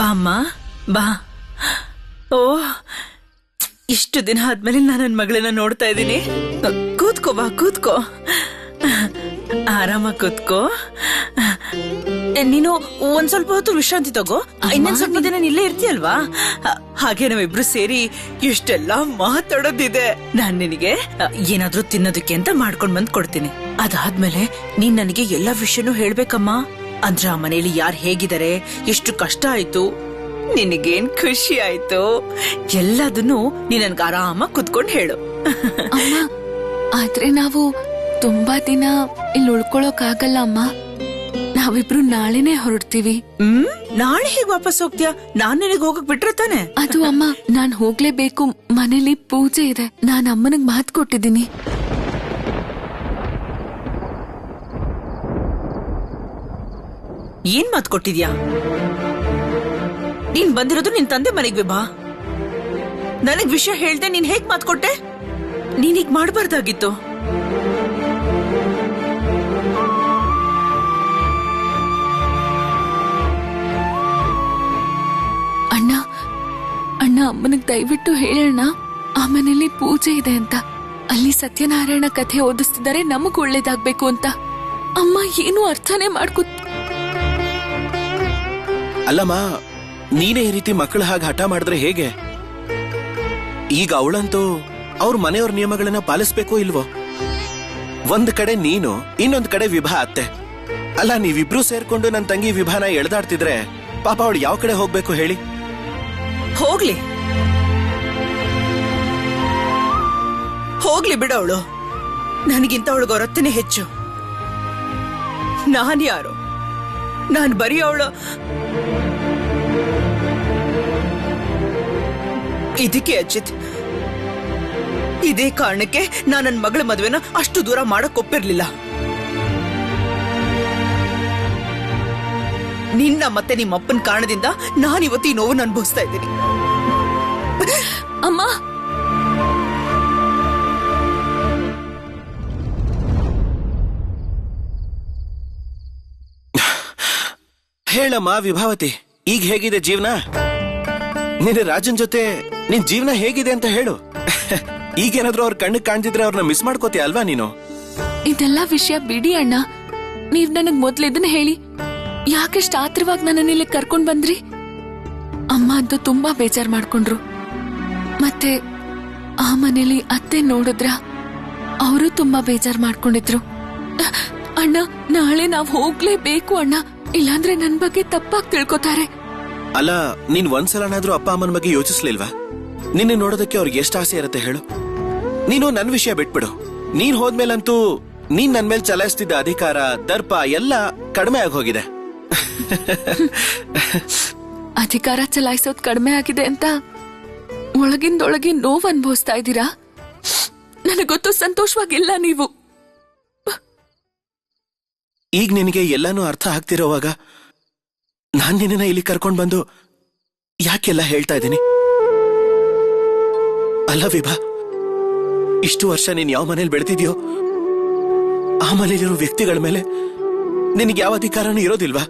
ಬಾಮ್ಮ ಬಾ. ಓ, ಇಷ್ಟು ದಿನ ಆದ್ಮೇಲೆ ನಾನು ನನ್ನ ಮಗಳನ್ನ ನೋಡ್ತಾ ಇದ್ದೀನಿ. ಕೂತ್ಕೋ ಬಾ, ಕೂತ್ಕೋ, ಆರಾಮ ಕೂತ್ಕೋ. ನೀನು ಒಂದ್ ಸ್ವಲ್ಪ ಹೊತ್ತು ವಿಶ್ರಾಂತಿ ತಗೋ, ಇನ್ನೊಂದ್ ಸ್ವಲ್ಪ ದಿನ ಇಲ್ಲೇ ಇರ್ತೀಯಲ್ವಾ? ಹಾಗೆ ನಾವಿಬ್ರು ಸೇರಿ ಎಷ್ಟೆಲ್ಲಾ ಮಾತಾಡೋದಿದೆ. ನಾನ್ ನಿನಗೆ ಏನಾದ್ರೂ ತಿನ್ನೋದಕ್ಕೆ ಅಂತ ಮಾಡ್ಕೊಂಡ್ ಬಂದ್ ಕೊಡ್ತೀನಿ. ಅದಾದ್ಮೇಲೆ ನೀನ್ ನನಗೆ ಎಲ್ಲಾ ವಿಷಯನೂ ಹೇಳ್ಬೇಕಮ್ಮ. ಅಂದ್ರೆ ಆ ಮನೇಲಿ ಯಾರು ಹೇಗಿದ್ದಾರೆ, ಎಷ್ಟು ಕಷ್ಟ ಆಯ್ತು, ನಿನಗೇನ್ ಖುಷಿ ಆಯ್ತು, ಎಲ್ಲದನ್ನು ನೀನ್ ನನ್ಗೆ ಆರಾಮಾಗಿ ಕುತ್ಕೊಂಡ್ ಹೇಳು. ಆದ್ರೆ ನಾವು ತುಂಬಾ ದಿನ ಇಲ್ಲಿ ಉಳ್ಕೊಳಕ್ ಆಗಲ್ಲ ಅಮ್ಮ. ನಾವಿಬ್ರು ನಾಳೆನೆ ಹೊರಡ್ತೀವಿ. ನಾಳೆ ಹೇಗ್ ವಾಪಸ್ ಹೋಗ್ತೀಯಾ? ನಾನ್ ನಿನಗೆ ಹೋಗಕ್ ಬಿಟ್ರೆ ತಾನೆ? ಅದು ಅಮ್ಮ, ನಾನ್ ಹೋಗ್ಲೇಬೇಕು. ಮನೇಲಿ ಪೂಜೆ ಇದೆ. ನಾನ್ ಅಮ್ಮನಿಗೆ ಮಾತು ಕೊಟ್ಟಿದ್ದೀನಿ. ಏನ್ ಮಾತು ಕೊಟ್ಟಿದ್ಯಾ? ನೀನ್ ಬಂದಿರೋದು ನಿನ್ ತಂದೆ ಮನೆಗೆ ಬಾ. ನನಗ್ ವಿಷಯ ಹೇಳ್ದೆ ನೀನ್ ಹೇಗ್ ಮಾತು ಕೊಟ್ಟೆ? ನೀನ್ ಹೀಗ್ ಮಾಡ್ಬಾರ್ದಾಗಿತ್ತು. ಅಣ್ಣ ಅಣ್ಣ, ಅಮ್ಮನಿಗೆ ದಯವಿಟ್ಟು ಹೇಳೋಣ, ಆ ಮನೇಲಿ ಪೂಜೆ ಇದೆ ಅಂತ. ಅಲ್ಲಿ ಸತ್ಯನಾರಾಯಣ ಕಥೆ ಓದಿಸ್ತಿದ್ದಾರೆ, ನಮಗ್ ಒಳ್ಳೇದಾಗ್ಬೇಕು ಅಂತ. ಅಮ್ಮ ಏನು ಅರ್ಥನೇ ಮಾಡ್ಕೊ. ಅಲ್ಲಮ್ಮ, ನೀನೇ ಈ ರೀತಿ ಮಕ್ಕಳ ಹಾಗೆ ಹಠ ಮಾಡಿದ್ರೆ ಹೇಗೆ? ಈಗ ಅವಳಂತೂ ಅವ್ರ ಮನೆಯವ್ರ ನಿಯಮಗಳನ್ನ ಪಾಲಿಸ್ಬೇಕೋ ಇಲ್ವೋ? ಒಂದ್ ಕಡೆ ನೀನು, ಇನ್ನೊಂದ್ ಕಡೆ ವಿಭಾ ಅತ್ತೆ. ಅಲ್ಲ, ನೀವಿಬ್ರು ಸೇರ್ಕೊಂಡು ನನ್ ತಂಗಿ ವಿಭಾನ ಎಳ್ದಾಡ್ತಿದ್ರೆ ಪಾಪ ಅವಳು ಯಾವ ಕಡೆ ಹೋಗ್ಬೇಕು ಹೇಳಿ? ಹೋಗ್ಲಿ ಹೋಗ್ಲಿ ಬಿಡವಳು. ನನಗಿಂತ ಅವಳಿಗೆ ಅವರತ್ತನೇ ಹೆಚ್ಚು. ನಾನ್ ಯಾರು? ನಾನ್ ಬರೀ ಅವಳು. ಇದಕ್ಕೆ ಅಜಿತ್, ಇದೇ ಕಾರಣಕ್ಕೆ ನಾನು ನನ್ನ ಮಗಳ ಮದುವೆನ ಅಷ್ಟು ದೂರ ಮಾಡಕ್ ಒಪ್ಪಿರ್ಲಿಲ್ಲ. ನಿನ್ನ ಮತ್ತೆ ನಿಮ್ಮ ಅಪ್ಪನ ಕಾರಣದಿಂದ ನಾನಿವತ್ತು ಈ ನೋವನ್ನು ಅನುಭವಿಸ್ತಾ ಇದ್ದೀನಿ. ಅಮ್ಮ, ಹೇಳಮ್ಮ ವಿಭಾವತಿ, ಈಗ ಹೇಗಿದೆ ಜೀವನ? ನಿನ್ನ ರಾಜನ್ ಜೊತೆ ನಿನ್ ಜೀವನ ಹೇಗಿದೆ ಅಂತ ಹೇಳು. ಈಗೇನಾದ್ರೂ ಅವ್ರ ಕಣ್ಣಿಗೆ ಕಾಣ್ತಿದ್ರೆ ಅವ್ರನ್ನ ಮಿಸ್ ಮಾಡ್ಕೋತೀಯ ಅಲ್ವಾ ನೀನು? ಇದೆಲ್ಲಾ ವಿಷಯ ಬಿಡಿ ಅಣ್ಣ. ನೀವ್ ನನಗ್ ಮೊದ್ಲು ಇದನ್ನ ಹೇಳಿ, ಯಾಕೆಷ್ಟು ಆತ್ರವಾಗಿ ನನ್ನನ್ನ ಇಲ್ಲಿ ಕರ್ಕೊಂಡ್ ಬಂದ್ರಿ? ಅಮ್ಮ ಅಂತೂ ತುಂಬಾ ಬೇಜಾರ್ ಮಾಡ್ಕೊಂಡ್ರು. ಮತ್ತೆ ಆ ಮನೇಲಿ ಅತ್ತೆ ನೋಡಿದ್ರ, ಅವರು ತುಂಬಾ ಬೇಜಾರ್ ಮಾಡ್ಕೊಂಡಿದ್ರು. ಅಣ್ಣ, ನಾಳೆ ನಾವ್ ಹೋಗ್ಲೇಬೇಕು ಅಣ್ಣ, ಇಲ್ಲಾಂದ್ರೆ ನನ್ ಬಗ್ಗೆ ತಪ್ಪಾಗಿ ತಿಳ್ಕೊತಾರೆ. ಅಲ್ಲ, ನೀನ್ ಒಂದ್ಸಲನಾದ್ರೂ ಅಪ್ಪ ಅಮ್ಮನ ಬಗ್ಗೆ ಯೋಚಿಸ್ಲಿಲ್ವಾ? ನಿನ್ನೆ ನೋಡೋದಕ್ಕೆ ಅವ್ರಿಗೆ ಎಷ್ಟು ಆಸೆ ಇರುತ್ತೆ ಹೇಳು? ನೀನು ನನ್ ವಿಷಯ ಬಿಟ್ಬಿಡು. ನೀನ್ ಹೋದ್ಮೇಲಂತೂ ನೀನ್ ನನ್ ಮೇಲೆ ಚಲಾಯಿಸ್ತಿದ್ದ ಅಧಿಕಾರ, ದರ್ಪ ಎಲ್ಲ ಕಡಿಮೆ ಆಗೋಗಿದೆ. ಅಧಿಕಾರ ಚಲಾಯಿಸೋದ್ ಕಡಿಮೆ ಆಗಿದೆ ಅಂತ ಒಳಗಿಂದೊಳಗೆ ನೋವು ಅನುಭವಿಸ್ತಾ ಇದ್ದೀರಾ? ನನಗೊತ್ತು ಸಂತೋಷವಾಗಿಲ್ಲ ನೀವು. ಈಗ ನಿನಗೆ ಎಲ್ಲಾನು ಅರ್ಥ ಆಗ್ತಿರೋವಾಗ ನಾನ್ ನಿನ್ನ ಇಲ್ಲಿ ಕರ್ಕೊಂಡ್ ಬಂದು ಯಾಕೆಲ್ಲ ಹೇಳ್ತಾ ಇದ್ದೀನಿ? ಅಲ್ಲ ವಿಭಾ, ಇಷ್ಟು ವರ್ಷ ನೀನ್ ಯಾವ ಮನೇಲಿ ಬೆಳೆದಿದ್ಯೋ ಆ ಮನೇಲಿರೋ ವ್ಯಕ್ತಿಗಳ ಮೇಲೆ ನಿನಗೆ ಯಾವ ಅಧಿಕಾರನೂ ಇರೋದಿಲ್ವಾ?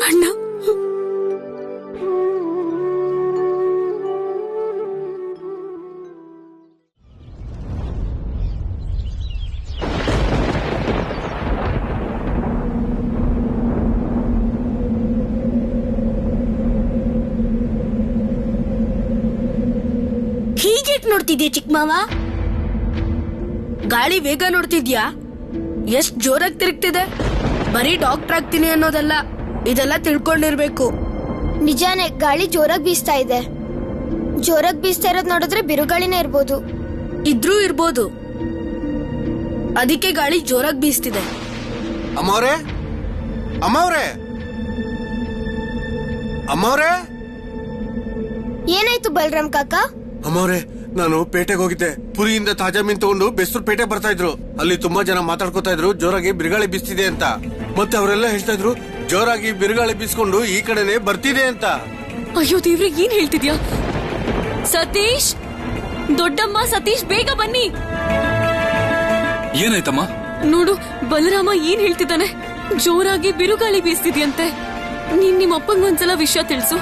ಅಣ್ಣ, ಹೀಗೇಕ್ ನೋಡ್ತಿದ್ಯಾ ಚಿಕ್ಕ ಮಾವ? ಗಾಳಿ ವೇಗ ನೋಡ್ತಿದ್ಯಾ? ಎಷ್ಟ್ ಜೋರಾಗಿ ತಿರುಗ್ತಿದೆ. ಬರೀ ಡಾಕ್ಟರ್ ಆಗ್ತೀನಿ ಅನ್ನೋದಲ್ಲ, ಇದೆಲ್ಲ ತಿಳ್ಕೊಂಡಿರ್ಬೇಕು. ನಿಜಾನೇ, ಗಾಳಿ ಜೋರಾಗಿ ಬೀಸ್ತಾ ಇದೆ. ಜೋರಾಗಿ ಬೀಸ್ತಾ ಇರೋದ್ ನೋಡಿದ್ರೆ ಬಿರುಗಾಳಿನೇ ಇರ್ಬೋದು. ಇದ್ರೂ ಇರ್ಬೋದು, ಅದಕ್ಕೆ ಗಾಳಿ ಜೋರಾಗಿ ಬೀಸ್ತಿದೆ. ಅಮ್ಮವ್ರೆ, ಅಮ್ಮವ್ರೆ, ಅಮ್ಮವ್ರೆ, ಏನಾಯ್ತು ಬಲರಾಮ್ ಕಾಕ? ಅಮ್ಮವ್ರೆ, ನಾನು ಪೇಟೆಗೆ ಹೋಗಿದ್ದೆ. ಪುರಿಯಿಂದ ತಾಜಾ ಮೀನ್ ತಗೊಂಡು ಬೆಸ್ತೂರ್ ಪೇಟೆ ಬರ್ತಾ ಇದ್ರು. ಅಲ್ಲಿ ತುಂಬಾ ಜನ ಮಾತಾಡ್ಕೊತಾ ಇದ್ರು ಜೋರಾಗಿ ಬಿರುಗಾಳಿ ಬೀಸ್ತಿದೆ ಅಂತ. ಮತ್ತೆ ಅವರೆಲ್ಲ ಹೇಳ್ತಾ ಇದ್ರು ಜೋರಾಗಿ ಬಿರುಗಾಳಿ ಬೀಸ್ಕೊಂಡು ಈ ಕಡೆನೆ ಬರ್ತಿದೆ ಅಂತ. ಅಯ್ಯೋ ದೇವ್ರೆ, ಏನ್ ಹೇಳ್ತಿದ್ಯಾ? ಸತೀಶ್, ದೊಡ್ಡಮ್ಮ, ಸತೀಶ್ ಬೇಗ ಬನ್ನಿ. ಏನಾಯ್ತಮ್ಮ? ನೋಡು, ಬಲರಾಮ ಏನ್ ಹೇಳ್ತಿದ್ದಾನೆ. ಜೋರಾಗಿ ಬಿರುಗಾಳಿ ಬೀಸ್ತಿದ್ಯಂತೆ. ನೀನ್ ನಿಮ್ಮ ಅಪ್ಪಂಗ್ ಒಂದ್ಸಲ ವಿಷಯ ತಿಳಿಸು.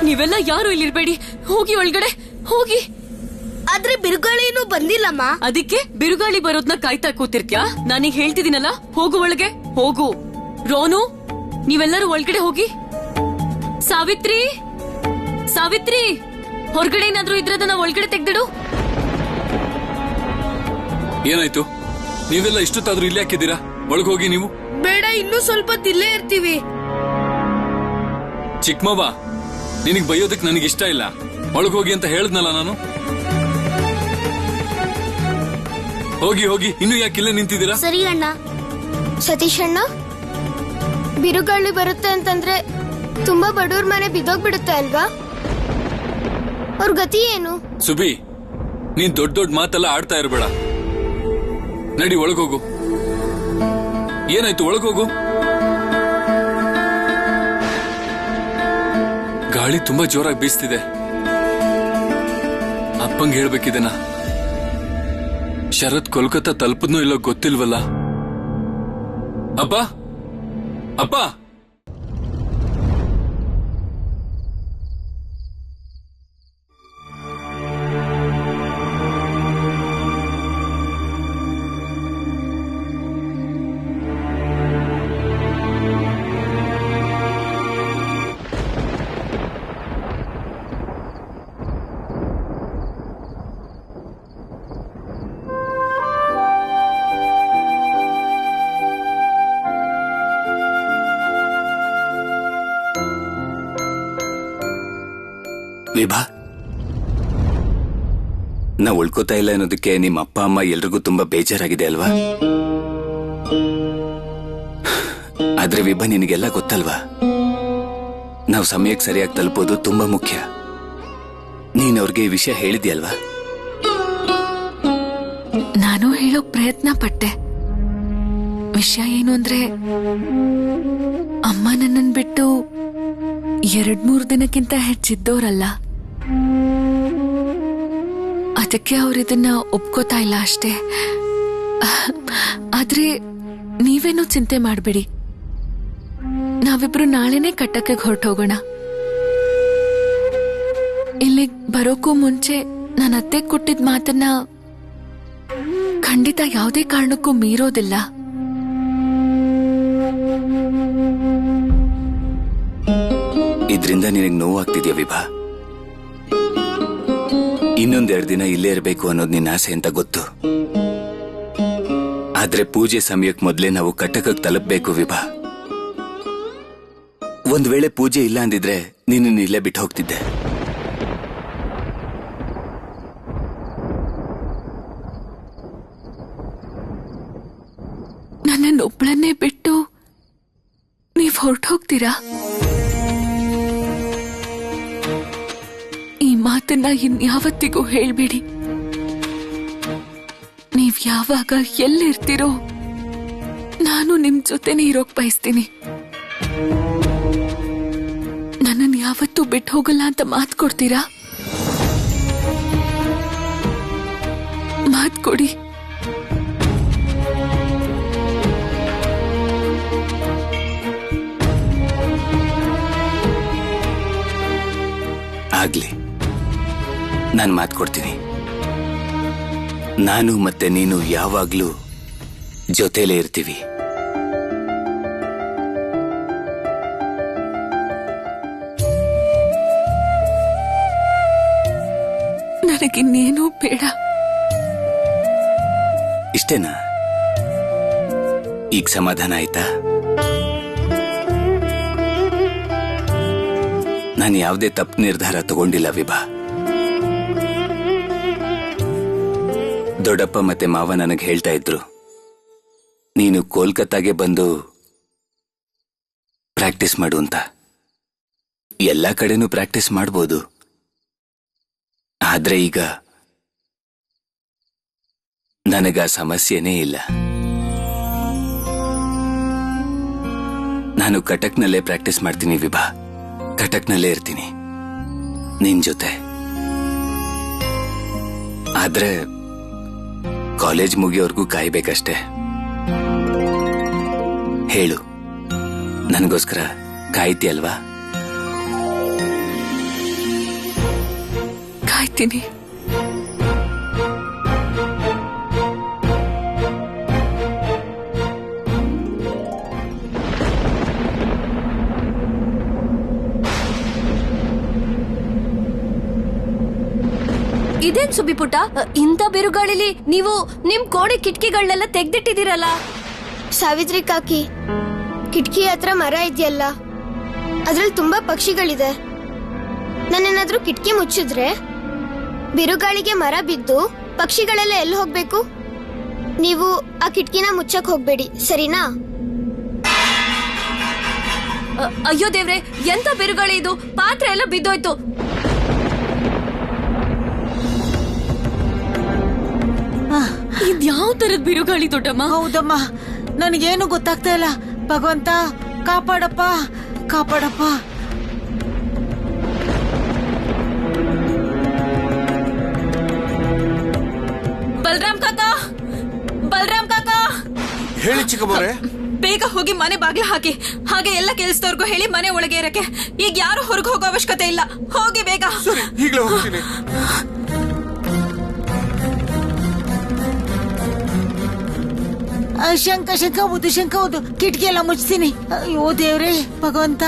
ನೀವೆಲ್ಲ ಯಾರು ಇಲ್ಲಿರ್ಬೇಡಿ, ಹೋಗಿ ಒಳಗಡೆ ಹೋಗಿ. ಆದ್ರೆ ಬಿರುಗಾಳಿ ಇನ್ನೂ ಬಂದಿಲ್ಲಮ್ಮ. ಅದಕ್ಕೆ ಬಿರುಗಾಳಿ ಬರೋದ್ನ ಕಾಯ್ತಾ ಕೂತಿರ್ತ್ಯಾ? ನಾನೀಗ ಹೇಳ್ತಿದ್ದೀನಲ್ಲ, ಹೋಗು ಒಳಗೆ ಹೋಗು. ರೋನು, ನೀವೆಲ್ಲರೂ ಒಳಗಡೆ ಹೋಗಿ. ಸಾವಿತ್ರಿ, ಸಾವಿತ್ರಿ, ಹೊರಗಡೆ ಏನಾದ್ರೂ ಇದ್ರದನ್ನ ಒಳಗಡೆ ತೆಗ್ದಿಡು. ಏನಾಯ್ತು? ನೀವೆಲ್ಲ ಇಷ್ಟೊತ್ತಾದ್ರೂ ಇಲ್ಲಿ ಹಾಕಿದ್ದೀರಾ? ಒಳಗೋಗಿ ನೀವು. ಬೇಡ, ಇನ್ನೂ ಸ್ವಲ್ಪ ಇಲ್ಲೇ ಇರ್ತೀವಿ. ಚಿಕ್ಕಮ್ಮವ್ವ, ನಿನಗ್ ಬೈಯೋದಕ್ ನನಗೆ ಇಷ್ಟ ಇಲ್ಲ. ಒಳಗೋಗಿ ಅಂತ ಹೇಳದ್ನಲ್ಲ ನಾನು. ಹೋಗಿ ಹೋಗಿ, ಇನ್ನು ಯಾಕೆ ಇಲ್ಲೇ ನಿಂತಿದ್ದೀರಾ? ಸರಿ ಅಣ್ಣ. ಸತೀಶ್ ಅಣ್ಣ, ಬಿರುಗಾಳಿ ಬರುತ್ತೆ ಅಂತಂದ್ರೆ ತುಂಬಾ ಬಡವ್ರ ಮನೆ ಬಿದ್ದೋಗ್ಬಿಡುತ್ತೆ ಅಲ್ವಾ? ಅವ್ರ ಗತಿ ಏನು? ಸುಬಿ, ನೀನ್ ದೊಡ್ಡ ದೊಡ್ಡ ಮಾತೆಲ್ಲ ಆಡ್ತಾ ಇರಬೇಡ. ನಡಿ ಒಳಗೋಗು. ಏನಾಯ್ತು? ಒಳಗೋಗು. ಗಾಳಿ ತುಂಬಾ ಜೋರಾಗಿ ಬೀಸ್ತಿದೆ. ಅಪ್ಪಂಗೆ ಹೇಳ್ಬೇಕಿದೆನಾ? ಶರತ್ ಕೋಲ್ಕತ್ತಾ ತಲುಪದ್ನೋ ಇಲ್ಲೋ ಗೊತ್ತಿಲ್ವಲ್ಲ. ಅಪ್ಪ, ಅಪ್ಪ, ವಿಭಾ, ನಾ ಉಳ್ಕೋತಾ ಇಲ್ಲ ಅನ್ನೋದಕ್ಕೆ ನಿಮ್ಮ ಅಪ್ಪ ಅಮ್ಮ ಎಲ್ರಿಗೂ ತುಂಬಾ ಬೇಜಾರಾಗಿದೆ ಅಲ್ವಾ? ಆದ್ರೆ ವಿಭಾ, ನಿನಗೆಲ್ಲ ಗೊತ್ತಲ್ವಾ, ನಾವು ಸಮಯಕ್ಕೆ ಸರಿಯಾಗಿ ತಲುಪೋದು ತುಂಬಾ ಮುಖ್ಯ. ನೀನ್ ಅವ್ರಿಗೆ ಈ ವಿಷಯ ಹೇಳಿದ್ಯಲ್ವಾ? ನಾನು ಹೇಳೋಕ್ ಪ್ರಯತ್ನ ಪಟ್ಟೆ. ವಿಷಯ ಏನು ಅಂದ್ರೆ, ಅಮ್ಮ ನನ್ನನ್ ಬಿಟ್ಟು 2-3 ದಿನಕ್ಕಿಂತ ಹೆಚ್ಚಿದ್ದೋರಲ್ಲ. ಅದಕ್ಕೆ ಅವರಿದನ್ನ ಒಪ್ಕೋತಾ ಇಲ್ಲ ಅಷ್ಟೇ. ಆದ್ರೆ ನೀವೇನೂ ಚಿಂತೆ ಮಾಡ್ಬೇಡಿ, ನಾವಿಬ್ರು ನಾಳೆನೆ ಕಟ್ಟಕ್ಕೆ ಹೊರಟೋಗೋಣ. ಇಲ್ಲಿಗ್ ಬರೋಕ್ಕೂ ಮುಂಚೆ ನನ್ನ ಅತ್ತೆ ಕೊಟ್ಟಿದ್ ಮಾತನ್ನ ಖಂಡಿತ ಯಾವುದೇ ಕಾರಣಕ್ಕೂ ಮೀರೋದಿಲ್ಲ. ಇದ್ರಿಂದ ನಿನಗೆ ನೋವಾಗ್ತಿದ್ಯಾ ವಿಭಾ? ಇನ್ನೊಂದೆರಡು ದಿನ ಇಲ್ಲೇ ಇರಬೇಕು ಅನ್ನೋದು ನಿನ್ನ ಆಸೆ ಅಂತ ಗೊತ್ತು. ಆದ್ರೆ ಪೂಜೆ ಸಮಯಕ್ಕೆ ಮೊದಲೇ ನಾವು ಕಟ್ಟಕಕ್ಕೆ ತಲುಪಬೇಕು ವಿಭಾ. ಒಂದ್ ವೇಳೆ ಪೂಜೆ ಇಲ್ಲ ಅಂದಿದ್ರೆ ನಿನ್ನ ಇಲ್ಲೇ ಬಿಟ್ಟು ಹೋಗ್ತಿದ್ದೆ. ನನ್ನನ್ನೊಬ್ಬಳನ್ನೇ ಬಿಟ್ಟು ನೀವ್ ಹೊರಟೋಗ್ತೀರಾ? ಈ ಮಾತನ್ನ ಇನ್ಯಾವತ್ತಿಗೂ ಹೇಳ್ಬೇಡಿ. ನೀವ್ ಯಾವಾಗ ಎಲ್ಲಿರ್ತೀರೋ ನಾನು ನಿಮ್ ಜೊತೆನೇ ಇರೋಕ್ ಬಯಸ್ತೀನಿ. ನನ್ನನ್ನು ಯಾವತ್ತೂ ಬಿಟ್ಟು ಹೋಗಲ್ಲ ಅಂತ ಮಾತು ಕೊಡ್ತೀರಾ? ಮಾತು ಕೊಡಿ. ಆಗ್ಲಿ, ನಾನು ಮಾತು ಕೊಡ್ತೀನಿ. ನಾನು ಮತ್ತೆ ನೀನು ಯಾವಾಗ್ಲೂ ಜೊತೆಲೇ ಇರ್ತೀವಿ. ನನಗಿನ್ನೇನೂ ಬೇಡ. ಇಷ್ಟೇನಾ? ಈಗ ಸಮಾಧಾನ ಆಯ್ತಾ? ನಾನು ಯಾವುದೇ ತಪ್ಪು ನಿರ್ಧಾರ ತಗೊಂಡಿಲ್ಲ ವಿಭಾ. ದೊಡ್ಡಪ್ಪ ಮತ್ತೆ ಮಾವ ನನಗೆ ಹೇಳ್ತಾ ಇದ್ರು, ನೀನು ಕೋಲ್ಕತ್ತಾಗೆ ಬಂದು ಪ್ರಾಕ್ಟೀಸ್ ಮಾಡು ಅಂತ. ಎಲ್ಲ ಕಡೆನೂ ಪ್ರಾಕ್ಟೀಸ್ ಮಾಡ್ಬೋದು. ಆದ್ರೆ ಈಗ ನನಗ ಸಮಸ್ಯೆನೇ ಇಲ್ಲ. ನಾನು ಕಟಕ್ನಲ್ಲೇ ಪ್ರಾಕ್ಟೀಸ್ ಮಾಡ್ತೀನಿ ವಿಭಾ. ಕಟಕ್ನಲ್ಲೇ ಇರ್ತೀನಿ ನಿನ್ ಜೊತೆ. ಆದ್ರೆ ಕಾಲೇಜ್ ಮುಗಿಯೋರ್ಗೂ ಕಾಯ್ಬೇಕಷ್ಟೆ. ಹೇಳು, ನನಗೋಸ್ಕರ ಕಾಯ್ತಿಯಲ್ವಾ? ಕಾಯ್ತೀನಿ. ಇದೇನ್ ಸುಬ್ಬಿ ಪುಟ್ಟ, ಇಂಥ ಬಿರುಗಾಳಿಲಿ ನೀವು ನಿಮ್ ಕೋಣೆ ಕಿಟಕಿಗಳನ್ನೆಲ್ಲ ತೆಗ್ದಿಟ್ಟಿದ್ದೀರಲ್ಲ? ಸಾವಿತ್ರಿ ಕಾಕಿ, ಕಿಟಕಿ ಹತ್ರ ಮರ ಇದೆಯಲ್ಲ, ಅದ್ರಲ್ಲಿ ತುಂಬಾ ಪಕ್ಷಿಗಳಿದೆ. ನಾನೇನಾದ್ರೂ ಕಿಟಕಿ ಮುಚ್ಚಿದ್ರೆ ಬಿರುಗಾಳಿಗೆ ಮರ ಬಿದ್ದು ಪಕ್ಷಿಗಳೆಲ್ಲ ಎಲ್ಲಿ ಹೋಗ್ಬೇಕು? ನೀವು ಆ ಕಿಟಕಿನ ಮುಚ್ಚಕ್ ಹೋಗ್ಬೇಡಿ, ಸರಿನಾ? ಅಯ್ಯೋ ದೇವ್ರೆ, ಎಂತ ಬಿರುಗಾಳಿ ಇದು! ಪಾತ್ರೆ ಎಲ್ಲ ಬಿದ್ದೋಯ್ತು. ಇದ್ಯಾವ ತರದ್ ಬಿರುಗಾಳಿ ದೊಡ್ಡಮ್ಮ? ಹೌದಮ್ಮ, ನನಗೇನು ಗೊತ್ತಾಗ್ತಾ ಇಲ್ಲ. ಭಗವಂತ ಕಾಪಾಡಪ್ಪ, ಕಾಪಾಡಪ್ಪ. ಬಲರಾಮ್ ಕಾಕ, ಬಲರಾಮ್ ಕಾಕ, ಹೇಳಿ ಚಿಕ್ಕಮ್ಮವ್ರೆ. ಬೇಗ ಹೋಗಿ ಮನೆ ಬಾಗ್ಲ ಹಾಕಿ. ಹಾಗೆ ಎಲ್ಲ ಕೆಲಸದವ್ರಿಗೂ ಹೇಳಿ ಮನೆ ಒಳಗೆ ಇರಕ್ಕೆ. ಈಗ ಯಾರು ಹೊರಗೆ ಹೋಗೋ ಅವಶ್ಯಕತೆ ಇಲ್ಲ. ಹೋಗಿ ಬೇಗ. ಈಗಲೇ ಹೋಗ್ತೀನಿ. ಶಂಕ ಹೌದು, ಕಿಟಕಿ ಎಲ್ಲ ಮುಚ್ತೀನಿ. ಅಯ್ಯೋ ದೇವ್ರೆ, ಭಗವಂತ.